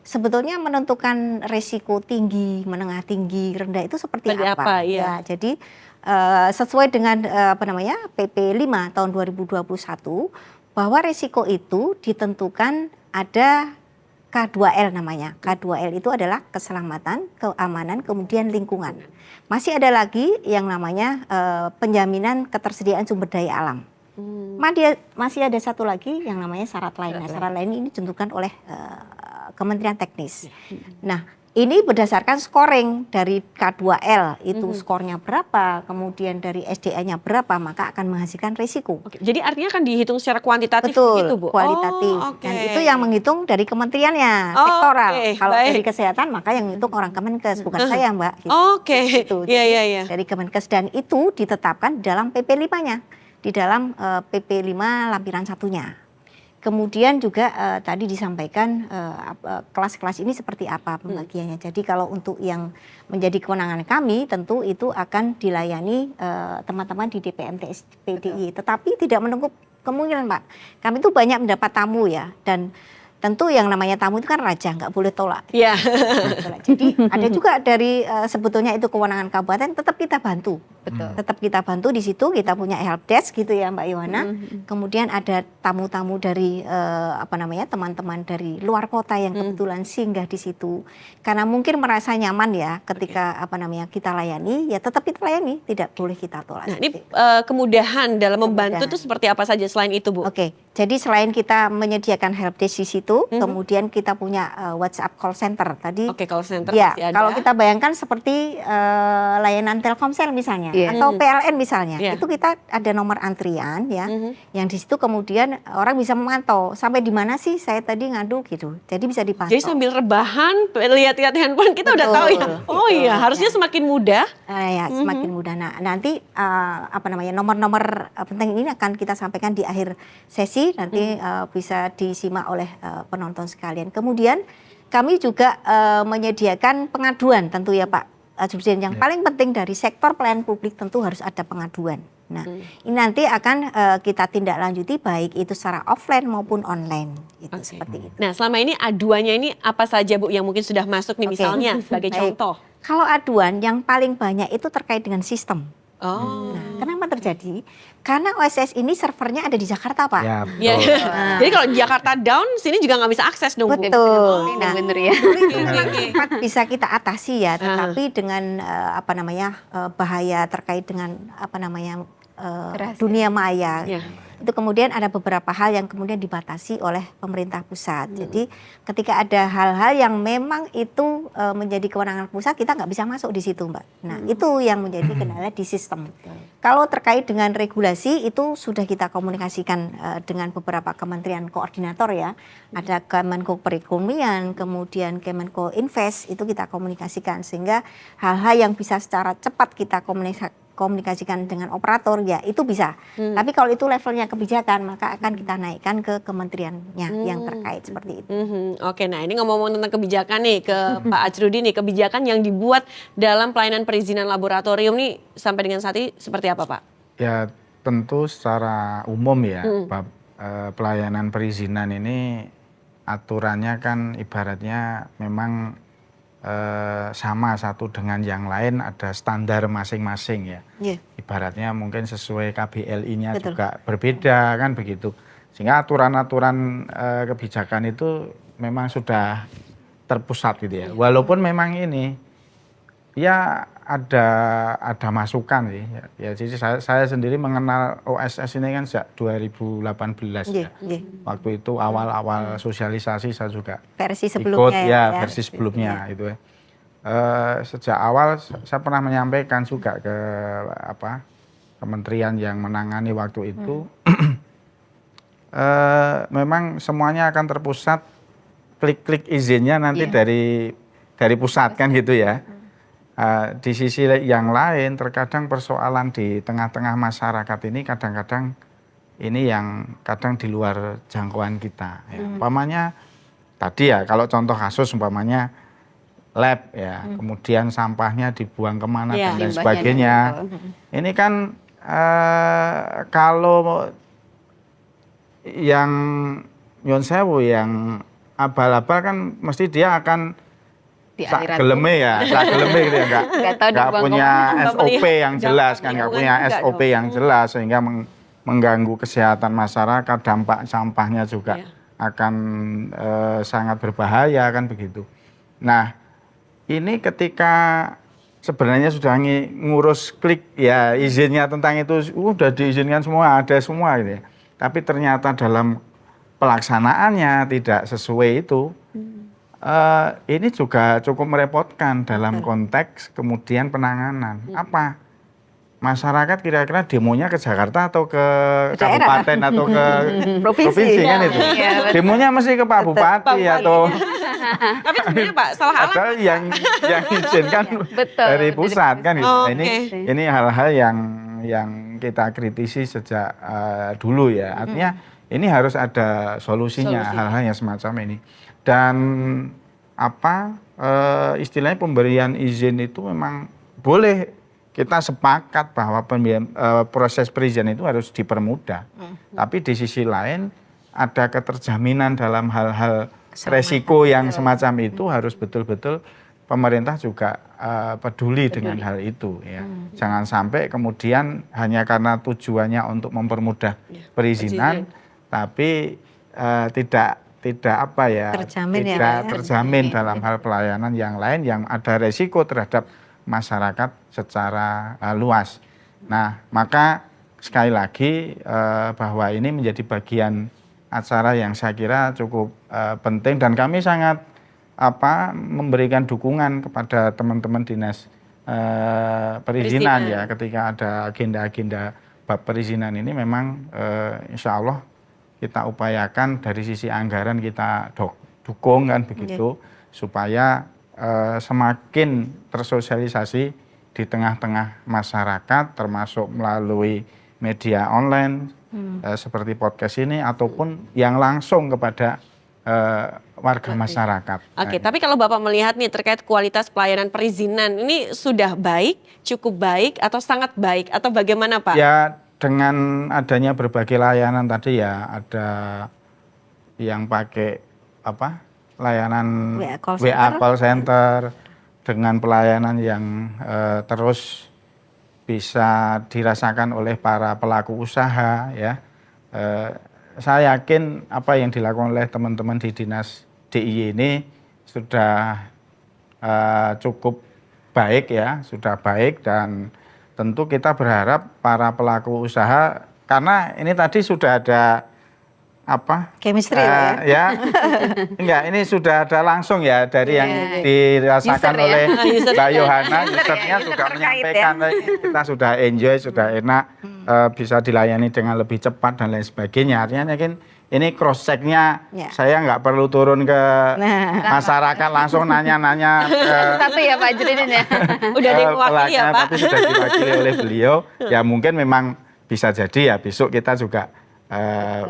sebetulnya menentukan resiko tinggi, menengah tinggi, rendah itu seperti apa? Ya, jadi sesuai dengan PP 5 tahun 2021 bahwa resiko itu ditentukan ada K2L namanya. K2L itu adalah keselamatan, keamanan, kemudian lingkungan. Masih ada lagi yang namanya penjaminan ketersediaan sumber daya alam. Masih ada satu lagi yang namanya syarat lain. Nah, syarat lain ini ditentukan oleh Kementerian Teknis. Nah, ini berdasarkan scoring dari K2L, itu skornya berapa, kemudian dari SDA-nya berapa, maka akan menghasilkan risiko. Jadi artinya kan dihitung secara kuantitatif gitu Bu? Kualitatif. Dan itu yang menghitung dari kementeriannya, sektoral. Kalau dari kesehatan, maka yang menghitung orang Kemenkes, bukan saya Mbak. Gitu. Iya. Dari Kemenkes, dan itu ditetapkan dalam PP 5-nya, di dalam PP 5 lampiran 1-nya. Kemudian juga tadi disampaikan kelas-kelas ini seperti apa pembagiannya. Jadi kalau untuk yang menjadi kewenangan kami tentu itu akan dilayani teman-teman di DPMTS PDI. Tetapi tidak menutup kemungkinan Pak. Kami itu banyak mendapat tamu ya, dan tentu yang namanya tamu itu kan raja, nggak boleh tolak. Iya. Jadi ada juga dari sebetulnya itu kewenangan kabupaten, tetap kita bantu. Betul. Tetap kita bantu di situ, kita punya help desk gitu ya Mbak Yohana. Kemudian ada tamu-tamu dari teman-teman dari luar kota yang kebetulan singgah di situ. Karena mungkin merasa nyaman ya ketika kita layani, ya tetap kita layani, tidak boleh kita tolak. Nah, ini kemudahan dalam membantu itu seperti apa saja selain itu Bu? Oke. Jadi selain kita menyediakan help desk di situ, kemudian kita punya WhatsApp call center tadi. Oke, call center ya, masih ada. kalau kita bayangkan seperti layanan Telkomsel misalnya, atau PLN misalnya, itu kita ada nomor antrian ya, yang di situ kemudian orang bisa memantau sampai di mana sih saya tadi ngadu gitu. Jadi bisa dipantau. Jadi sambil rebahan, lihat-lihat handphone kita udah tahu ya. Oh iya, harusnya semakin mudah. Ya, semakin mudah. Nah, nanti nomor-nomor penting ini akan kita sampaikan di akhir sesi. Nanti bisa disimak oleh penonton sekalian. Kemudian kami juga menyediakan pengaduan tentu ya Pak Jurgen. Yang paling penting dari sektor pelayanan publik tentu harus ada pengaduan. Nah, ini nanti akan kita tindak lanjuti baik itu secara offline maupun online, itu seperti itu. Nah, selama ini aduannya ini apa saja Bu yang mungkin sudah masuk nih misalnya sebagai contoh? Kalau aduan yang paling banyak itu terkait dengan sistem. Oh. Nah, kenapa terjadi? Karena OSS ini servernya ada di Jakarta, Pak. Ya, Ya. betul. Jadi kalau di Jakarta down, sini juga nggak bisa akses dong Bu. Betul. Nah, bener ya. Cepat bisa kita atasi ya, tetapi dengan bahaya terkait dengan dunia maya. Ya. Itu kemudian ada beberapa hal yang kemudian dibatasi oleh pemerintah pusat. Jadi ketika ada hal-hal yang memang itu menjadi kewenangan pusat, kita nggak bisa masuk di situ, Mbak. Nah, itu yang menjadi kendala di sistem. Kalau terkait dengan regulasi itu sudah kita komunikasikan dengan beberapa kementerian koordinator ya. Ada Kemenko Perekonomian, kemudian Kemenko Invest, itu kita komunikasikan sehingga hal-hal yang bisa secara cepat kita komunikasikan dengan operator ya itu bisa. Tapi kalau itu levelnya kebijakan maka akan kita naikkan ke kementeriannya yang terkait seperti itu. Oke, nah ini ngomong-ngomong tentang kebijakan nih ke Pak Ajrudin nih, kebijakan yang dibuat dalam pelayanan perizinan laboratorium nih sampai dengan saat ini seperti apa Pak? Ya tentu secara umum ya pelayanan perizinan ini aturannya kan ibaratnya memang sama satu dengan yang lain, ada standar masing-masing ya. Ibaratnya mungkin sesuai KBLI-nya juga berbeda kan begitu. Sehingga aturan-aturan kebijakan itu memang sudah terpusat gitu ya. Walaupun memang ini ya ada masukan sih. Ya jadi saya sendiri mengenal OSS ini kan sejak 2018 ya. Waktu itu awal-awal sosialisasi saya juga versi sebelumnya ikut, ya versi sebelumnya itu ya. Sejak awal saya pernah menyampaikan juga ke kementerian yang menangani waktu itu memang semuanya akan terpusat, klik izinnya nanti dari pusat kan gitu ya. Di sisi yang lain terkadang persoalan di tengah-tengah masyarakat ini kadang-kadang ini yang kadang di luar jangkauan kita ya. Umpamanya tadi ya kalau contoh kasus umpamanya lab ya, kemudian sampahnya dibuang kemana dan lain sebagainya. Ini kan kalau yang Nyon Sewu yang abal-abal kan mesti dia akan sak geleme gitu ya, nggak punya SOP yang jelas kan, nggak punya SOP yang jelas sehingga mengganggu kesehatan masyarakat, dampak sampahnya juga akan sangat berbahaya kan begitu. Nah ini ketika sebenarnya sudah ngurus klik ya izinnya tentang itu udah diizinkan semua, ada semua gitu ya. Tapi ternyata dalam pelaksanaannya tidak sesuai itu. Ini juga cukup merepotkan dalam konteks kemudian penanganan. Apa? Masyarakat kira-kira demonya ke Jakarta atau ke kabupaten atau ke provinsi kan itu. Demonya mesti ke Pak Bupati atau tapi sebenarnya Pak salah alamat. Padahal yang izinkan dari pusat kan itu. Ini hal-hal yang kita kritisi sejak dulu ya. Artinya ini harus ada solusinya hal-hal yang semacam ini. Dan istilahnya pemberian izin itu memang boleh, kita sepakat bahwa proses perizinan itu harus dipermudah. Tapi di sisi lain ada keterjaminan dalam hal-hal resiko yang semacam itu harus betul-betul pemerintah juga peduli dengan hal itu ya. Jangan sampai kemudian hanya karena tujuannya untuk mempermudah perizinan tapi tidak terjamin dalam hal pelayanan yang lain yang ada resiko terhadap masyarakat secara luas. Nah, maka sekali lagi bahwa ini menjadi bagian acara yang saya kira cukup penting dan kami sangat memberikan dukungan kepada teman-teman dinas perizinan ya ketika ada agenda-agenda bab perizinan ini memang insya Allah kita upayakan dari sisi anggaran kita dukung kan begitu supaya semakin tersosialisasi di tengah-tengah masyarakat termasuk melalui media online seperti podcast ini ataupun yang langsung kepada warga masyarakat. Oke, tapi kalau Bapak melihat nih terkait kualitas pelayanan perizinan, ini sudah baik, cukup baik, atau sangat baik, atau bagaimana Pak? Ya, dengan adanya berbagai layanan tadi ya, ada yang pakai layanan WA call center dengan pelayanan yang terus bisa dirasakan oleh para pelaku usaha ya. Saya yakin apa yang dilakukan oleh teman-teman di Dinas DIY ini sudah cukup baik ya, sudah baik, dan tentu kita berharap para pelaku usaha, karena ini tadi sudah ada chemistry ya. Enggak, ini sudah ada langsung ya dari yang dirasakan oleh Mbak Yohana, usernya juga menyampaikan kita sudah enjoy, sudah enak, bisa dilayani dengan lebih cepat dan lain sebagainya. Artinya kan ini cross checknya saya nggak perlu turun ke masyarakat langsung nanya-nanya satu ya Pak Ajrudin ya. Udah diwakili ya Pak. Tapi sudah diwakili oleh beliau. Ya mungkin memang bisa jadi ya besok kita juga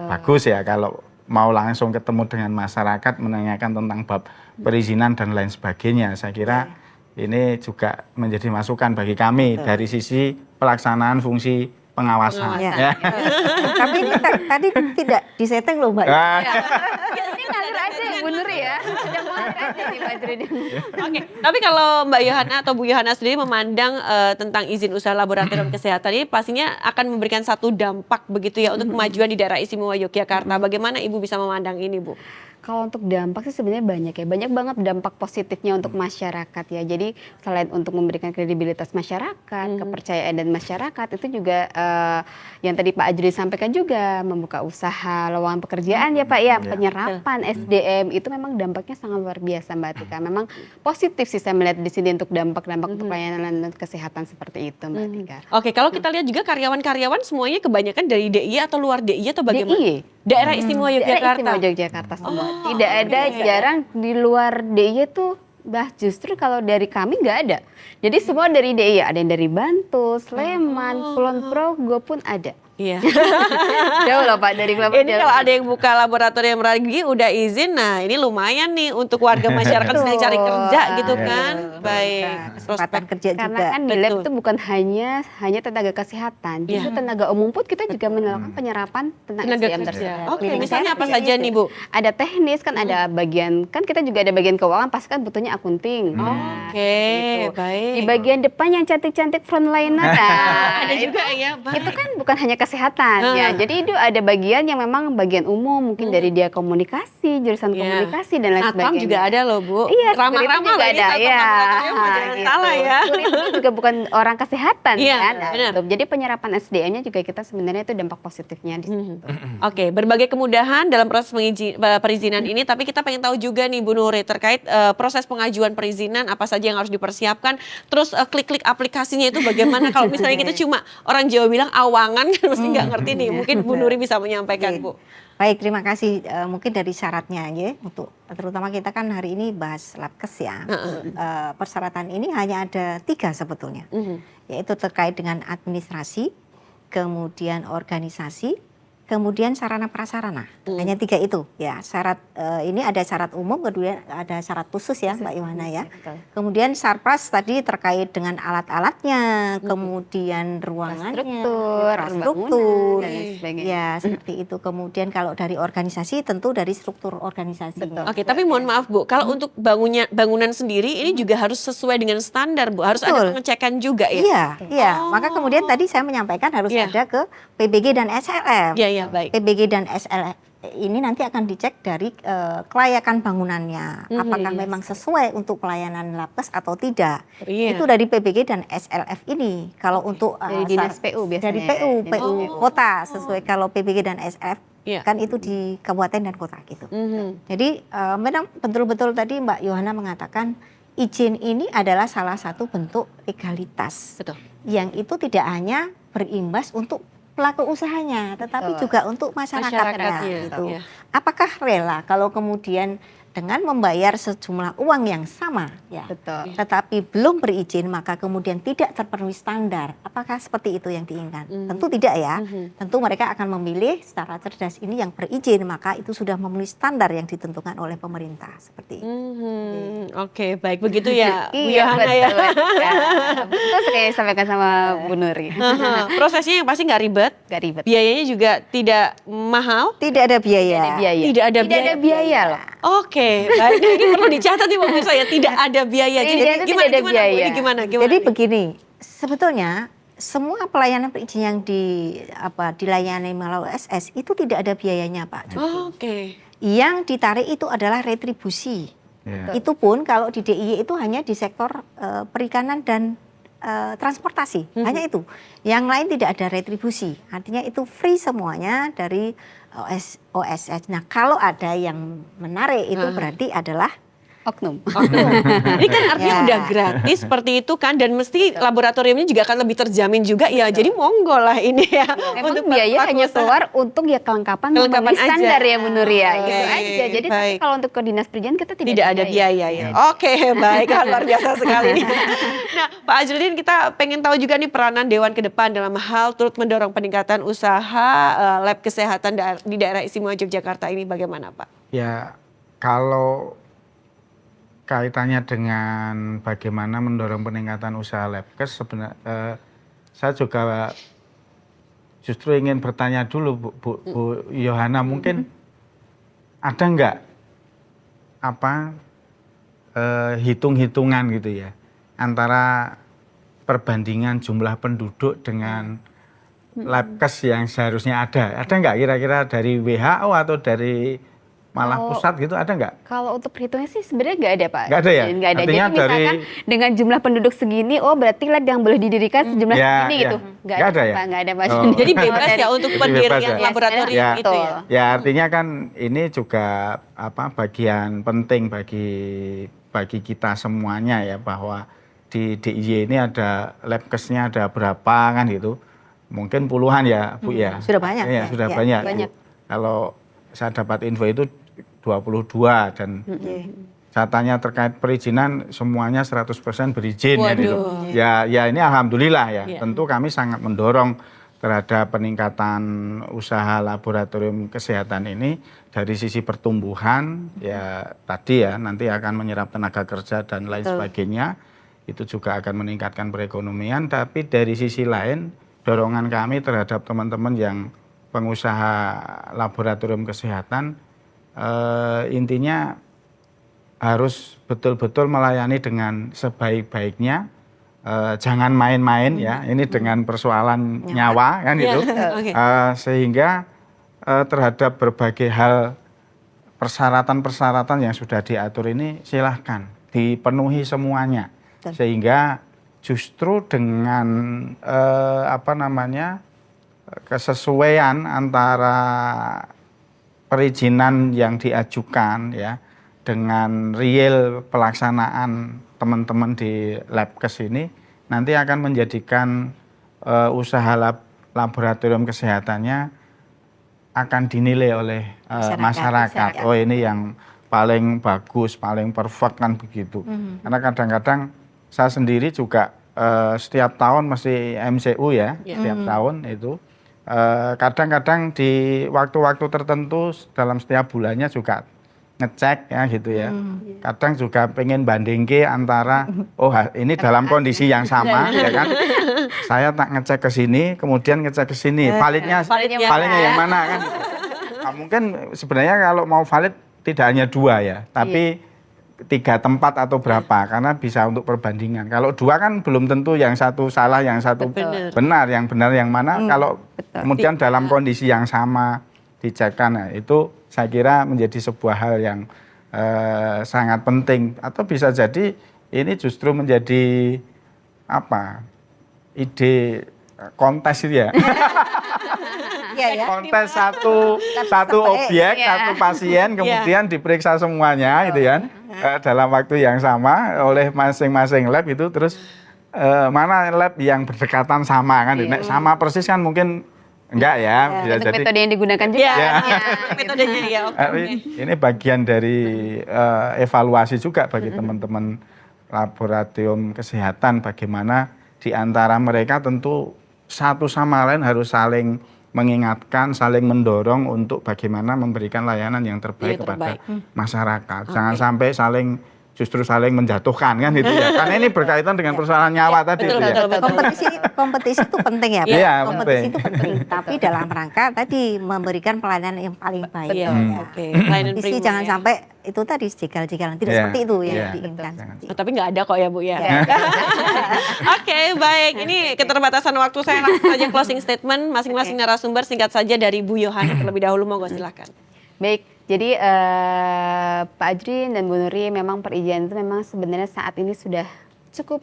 bagus ya kalau mau langsung ketemu dengan masyarakat menanyakan tentang bab perizinan dan lain sebagainya. Saya kira ini juga menjadi masukan bagi kami dari sisi pelaksanaan fungsi pengawasan. Ya. Tapi ini tadi tidak disetting loh Mbak. Ini ngalir aja ya Bu Nuri ya. Sudah ngalir aja nih Pak Ajrudin. Oke, tapi kalau Mbak Yohana atau Bu Yohana sendiri memandang tentang izin usaha laboratorium kesehatan ini pastinya akan memberikan satu dampak begitu ya untuk kemajuan di daerah istimewa Yogyakarta. Bagaimana Ibu bisa memandang ini Bu? Kalau untuk dampak sih sebenarnya banyak ya, banyak banget dampak positifnya untuk masyarakat ya. Jadi selain untuk memberikan kredibilitas masyarakat, kepercayaan dan masyarakat, itu juga yang tadi Pak Ajrudin sampaikan juga membuka usaha, lowongan pekerjaan ya Pak ya, penyerapan SDM itu memang dampaknya sangat luar biasa Mbak Tika. Memang positif sih saya melihat di sini untuk dampak-dampak untuk pelayanan kesehatan seperti itu Mbak Tika. Oke, kalau kita lihat juga karyawan-karyawan semuanya kebanyakan dari DIY atau luar DIY atau bagaimana? DIY. Daerah istimewa Yogyakarta. Daerah istimewa Yogyakarta semua. Tidak ada, jarang di luar DIY tuh, justru kalau dari kami nggak ada. Jadi semua dari DIY, ada yang dari Bantul, Sleman, Kulon Progo pun ada. Iya. Jauh loh Pak dari Kelapa. Ini kalau ada yang buka laboratorium lagi udah izin, nah ini lumayan nih untuk warga masyarakat sedang cari kerja gitu kan. Baik. Kesempatan kerja juga. Karena kan di lab itu bukan hanya tenaga kesehatan, justru tenaga umum pun kita juga melakukan penyerapan tentang SDM tersebut. Oke, misalnya apa saja nih Bu? Ada teknis kan, ada bagian, kan kita juga ada bagian keuangan, pasti kan butuhnya akunting. Oke, baik. Di bagian depan yang cantik-cantik frontliner, ada juga ya. Itu kan bukan hanya kesehatan ya. Jadi itu ada bagian yang memang bagian umum, mungkin dari dia komunikasi, jurusan komunikasi dan lain sebagainya. juga ada loh Bu. Iya, ramah-ramah juga ada. Iya. Jangan salah ya. Itu juga bukan orang kesehatan kan. Benar. Jadi penyerapan SDM-nya juga kita sebenarnya itu dampak positifnya di situ. Oke, berbagai kemudahan dalam proses perizinan ini, tapi kita pengen tahu juga nih Bu Nuri terkait proses pengajuan perizinan apa saja yang harus dipersiapkan. Terus klik-klik aplikasinya itu bagaimana? Kalau misalnya kita cuma orang Jawa bilang awangan kan mesti nggak ngerti nih. Mungkin Bu Nuri bisa menyampaikan Bu. Baik, terima kasih. Mungkin dari syaratnya ya, untuk terutama kita kan hari ini bahas Labkes ya. Persyaratan ini hanya ada 3 sebetulnya, yaitu terkait dengan administrasi, kemudian organisasi, kemudian sarana prasarana. Hanya 3 itu ya. Syarat ini ada syarat umum, kemudian ada syarat khusus ya Mbak Yohana ya. Kemudian sarpras tadi terkait dengan alat-alatnya, kemudian ruangannya, infrastruktur, ya seperti itu. Kemudian kalau dari organisasi tentu dari struktur organisasinya. Oke, tapi mohon maaf Bu, kalau untuk bangunan sendiri ini juga harus sesuai dengan standar Bu, harus ada pengecekan juga ya. Iya. Maka kemudian tadi saya menyampaikan harus ada ke PBG dan SLF. Iya, baik. PBG dan SLF ini nanti akan dicek dari kelayakan bangunannya, apakah memang sesuai untuk pelayanan Labkes atau tidak. Itu dari PBG dan SLF ini. Kalau untuk dari dinas PU biasanya. Dari PU kota sesuai. Kalau PBG dan SLF kan itu di kabupaten dan kota gitu. Jadi memang betul-betul tadi Mbak Yohana mengatakan izin ini adalah salah satu bentuk legalitas. Betul. Yang itu tidak hanya berimbas untuk pelaku usahanya, tetapi juga untuk masyarakatnya. Gitu. Apakah rela kalau kemudian dengan membayar sejumlah uang yang sama, ya. Betul. Tetapi belum berizin, maka kemudian tidak terpenuhi standar. Apakah seperti itu yang diinginkan? Tentu tidak ya. Tentu mereka akan memilih secara cerdas ini yang berizin, maka itu sudah memenuhi standar yang ditentukan oleh pemerintah seperti itu. Oke, baik begitu ya, Bu Iya, Yohana ya. Betul sekali yang disampaikan sama Bu Nuri. Prosesnya yang pasti nggak ribet, Gak ribet. biayanya juga tidak mahal. Tidak ada biaya. Tidak ada biaya loh. Oke, baik. Ini perlu dicatat nih pemirsa ya, tidak ada biaya. Jadi Tidak ada gimana Bu? biaya. Ini gimana? Jadi nih? begini, sebetulnya semua pelayanan perizinan yang dilayani melalui SS itu tidak ada biayanya, Pak. Oke. Yang ditarik itu adalah retribusi. Ya. Itu pun kalau di DIY itu hanya di sektor perikanan dan transportasi, hanya itu. Yang lain tidak ada retribusi, artinya itu free semuanya dari OSS. Nah, kalau ada yang menarik itu berarti adalah Oknum. Ini kan artinya Ya. udah gratis seperti itu kan, dan mesti laboratoriumnya juga akan lebih terjamin juga ya. Jadi monggo lah ini ya. Memang untuk biaya pelaku hanya usaha. keluar untuk ya kelengkapan Kelengkapan memenuhi standar aja. ya Bu Nur ya, gitu Oke, aja. Jadi tapi baik. kalau untuk ke dinas perizinan kita Tidak ada biaya ya. Oke, baik, luar biasa sekali nih. Nah, Pak Ajrudin, kita pengen tahu juga nih peranan Dewan ke depan dalam hal turut mendorong peningkatan usaha lab kesehatan di daerah istimewa Yogyakarta ini bagaimana, Pak? Ya, kalau kaitannya dengan bagaimana mendorong peningkatan usaha Labkes, sebenarnya saya juga justru ingin bertanya dulu Bu Yohana, mungkin ada nggak hitung-hitungan gitu ya antara perbandingan jumlah penduduk dengan Labkes yang seharusnya ada nggak kira-kira dari WHO atau dari malah pusat gitu, ada nggak? Kalau untuk perhitungannya sih sebenarnya nggak ada Pak. Nggak ada ya? Nggak ada. Artinya Jadi misalkan dengan jumlah penduduk segini, oh berarti lab yang boleh didirikan sejumlah Ya, segini ya. gitu. Nggak ada ya? Pak, nggak ada Pak. Oh. Jadi bebas ya untuk Jadi pendirian bebas ya? laboratorium Ya. itu ya. Ya, artinya kan ini juga bagian penting bagi kita semuanya ya, bahwa di DIY ini ada Labkesnya ada berapa kan gitu. Mungkin puluhan ya, Bu ya. Sudah banyak Ya, ya, sudah ya, banyak. banyak. Bu. Kalau saya dapat info itu 22 dan saya tanya terkait perizinan semuanya 100% berizin ya gitu. Waduh. Ya ini alhamdulillah ya. Iya. Tentu kami sangat mendorong terhadap peningkatan usaha laboratorium kesehatan ini dari sisi pertumbuhan ya, tadi ya nanti akan menyerap tenaga kerja dan lain sebagainya. Itu juga akan meningkatkan perekonomian, tapi dari sisi lain dorongan kami terhadap teman-teman yang pengusaha laboratorium kesehatan intinya harus betul-betul melayani dengan sebaik-baiknya, jangan main-main ya, ini dengan persoalan nyawa kan gitu, Oke. sehingga terhadap berbagai hal persyaratan-persyaratan yang sudah diatur ini silahkan dipenuhi semuanya, sehingga justru dengan kesesuaian antara perizinan yang diajukan ya dengan real pelaksanaan teman-teman di Labkes ini nanti akan menjadikan usaha laboratorium kesehatannya akan dinilai oleh masyarakat. Oh ini yang paling bagus, paling perfect kan begitu. Karena kadang-kadang saya sendiri juga setiap tahun mesti MCU ya, setiap tahun itu. Kadang-kadang di waktu-waktu tertentu dalam setiap bulannya juga ngecek ya gitu ya. Kadang juga pengen bandingke antara ini dalam kondisi yang sama ya kan. Saya tak ngecek ke sini, kemudian ngecek ke sini. Validnya yang mana kan. Nah, mungkin sebenarnya kalau mau valid tidak hanya 2 ya, tapi 3 tempat atau berapa, karena bisa untuk perbandingan. Kalau 2 kan belum tentu yang satu salah, yang satu benar yang mana. Kalau kemudian dalam kondisi yang sama dicekkan, nah, itu saya kira menjadi sebuah hal yang sangat penting. Atau bisa jadi ini justru menjadi ide kontes itu ya. Kontes satu objek, satu pasien, kemudian diperiksa semuanya gitu ya. Dalam waktu yang sama oleh masing-masing lab itu, terus mana lab yang berdekatan sama kan, sama persis kan mungkin Enggak ya, bisa Untuk jadi. metode yang digunakan juga. Ya, Ya. metodenya ya. Oke. Ini bagian dari evaluasi juga bagi teman-teman laboratorium kesehatan, bagaimana di antara mereka tentu satu sama lain harus saling mengingatkan, saling mendorong untuk bagaimana memberikan layanan yang terbaik kepada masyarakat. Jangan sampai justru saling menjatuhkan kan itu ya. Karena ini berkaitan dengan persoalan nyawa tadi betul, itu ya. betul. Kompetisi itu penting ya, Pak. Iya, Kompetisi penting. itu penting, tapi dalam rangka tadi memberikan pelayanan yang paling baik. Iya, Ya. oke. Pelayanan Kompetisi prima jangan ya. sampai itu tadi jegal-jegalan, tidak Iya, seperti itu yang iya. diinginkan. Oh, tapi nggak ada kok ya Bu ya. Oke, baik. Ini keterbatasan waktu, saya langsung saja closing statement masing-masing narasumber singkat saja dari Bu Yohana terlebih dahulu, monggo silakan. Baik, jadi Pak Ajrin dan Bu Nuri, memang perizinan itu memang sebenarnya saat ini sudah cukup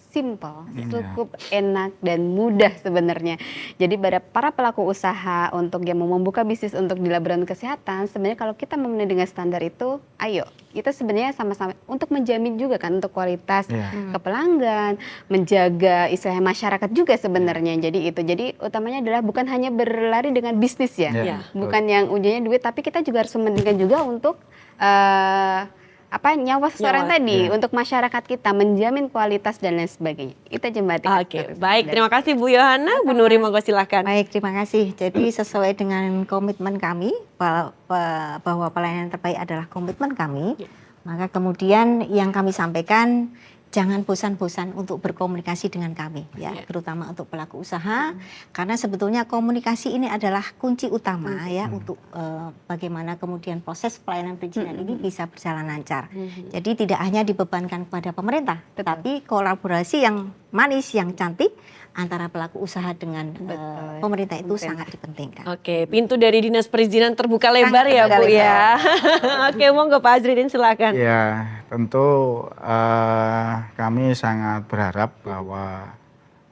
simple, cukup enak dan mudah sebenarnya. Jadi para pelaku usaha untuk yang mau membuka bisnis untuk di laboratorium kesehatan, sebenarnya kalau kita memenuhi dengan standar itu, ayo kita sebenarnya sama-sama untuk menjamin juga kan untuk kualitas ke pelanggan, menjaga istilahnya masyarakat juga sebenarnya. Jadi utamanya adalah bukan hanya berlari dengan bisnis ya, bukan yang ujungnya duit, tapi kita juga harus mementingkan juga untuk nyawa seseorang tadi, untuk masyarakat kita, menjamin kualitas dan lain sebagainya. Kita jembati. Oke, baik. Terima kasih Bu Yohana. Bu Nuri, monggo silakan. Baik, terima kasih. Jadi sesuai dengan komitmen kami bahwa pelayanan terbaik adalah komitmen kami, maka kemudian yang kami sampaikan, jangan bosan-bosan untuk berkomunikasi dengan kami, ya, terutama untuk pelaku usaha, karena sebetulnya komunikasi ini adalah kunci utama ya untuk bagaimana kemudian proses pelayanan perizinan ini bisa berjalan lancar. Jadi tidak hanya dibebankan kepada pemerintah, tetapi kolaborasi yang manis, yang cantik antara pelaku usaha dengan pemerintah itu sangat dipentingkan. Oke, pintu dari Dinas Perizinan terbuka lebar ya Bu ya. Oke, monggo Pak Ajrin silakan. Ya, tentu kami sangat berharap bahwa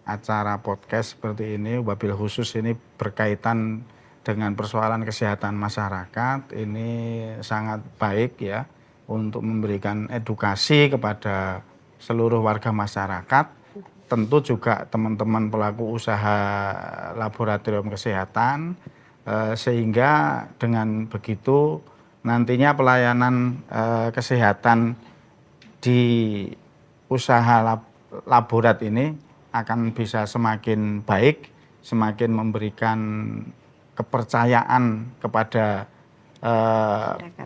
acara podcast seperti ini, wabil khusus ini berkaitan dengan persoalan kesehatan masyarakat, ini sangat baik ya untuk memberikan edukasi kepada seluruh warga masyarakat. Tentu juga teman-teman pelaku usaha laboratorium kesehatan, sehingga dengan begitu nantinya pelayanan kesehatan di usaha laborat ini akan bisa semakin baik, semakin memberikan kepercayaan kepada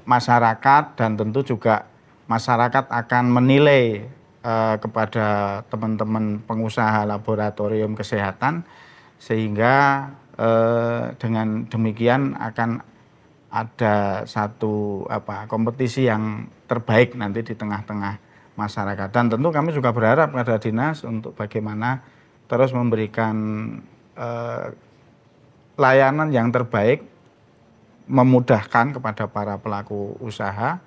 masyarakat, dan tentu juga masyarakat akan menilai kepada teman-teman pengusaha laboratorium kesehatan, sehingga dengan demikian akan ada satu kompetisi yang terbaik nanti di tengah-tengah masyarakat. Dan tentu kami juga berharap pada dinas untuk bagaimana terus memberikan layanan yang terbaik, memudahkan kepada para pelaku usaha,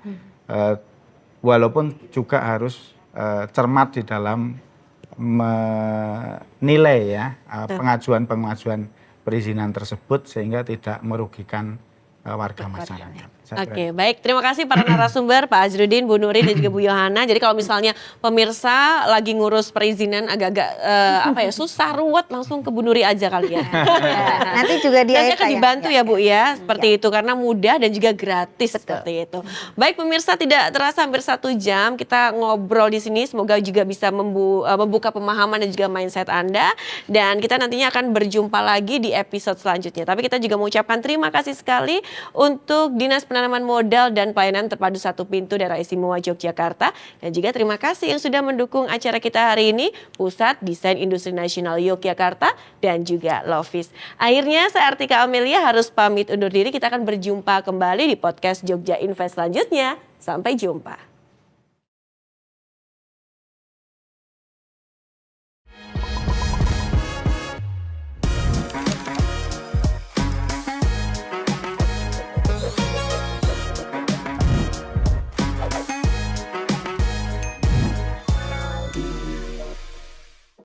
walaupun juga harus cermat di dalam menilai ya pengajuan perizinan tersebut sehingga tidak merugikan warga masyarakat. Oke, baik. Terima kasih para narasumber, Pak Ajrudin, Bu Nuri, dan juga Bu Yohana. Jadi kalau misalnya pemirsa lagi ngurus perizinan agak-agak susah, ruwet, langsung ke Bu Nuri aja kali ya. Nanti juga dia Nanti akan dibantu ya Bu ya, seperti itu, karena mudah dan juga gratis seperti itu. Baik pemirsa, tidak terasa hampir 1 jam kita ngobrol di sini. Semoga juga bisa membuka pemahaman dan juga mindset Anda. Dan kita nantinya akan berjumpa lagi di episode selanjutnya. Tapi kita juga mengucapkan terima kasih sekali untuk Dinas Penanaman Modal dan Pelayanan Terpadu Satu Pintu Daerah Istimewa Yogyakarta. Dan juga terima kasih yang sudah mendukung acara kita hari ini, Pusat Desain Industri Nasional Yogyakarta dan juga Lovis. Akhirnya saya Artika Amelia harus pamit undur diri. Kita akan berjumpa kembali di podcast Jogja Invest selanjutnya. Sampai jumpa.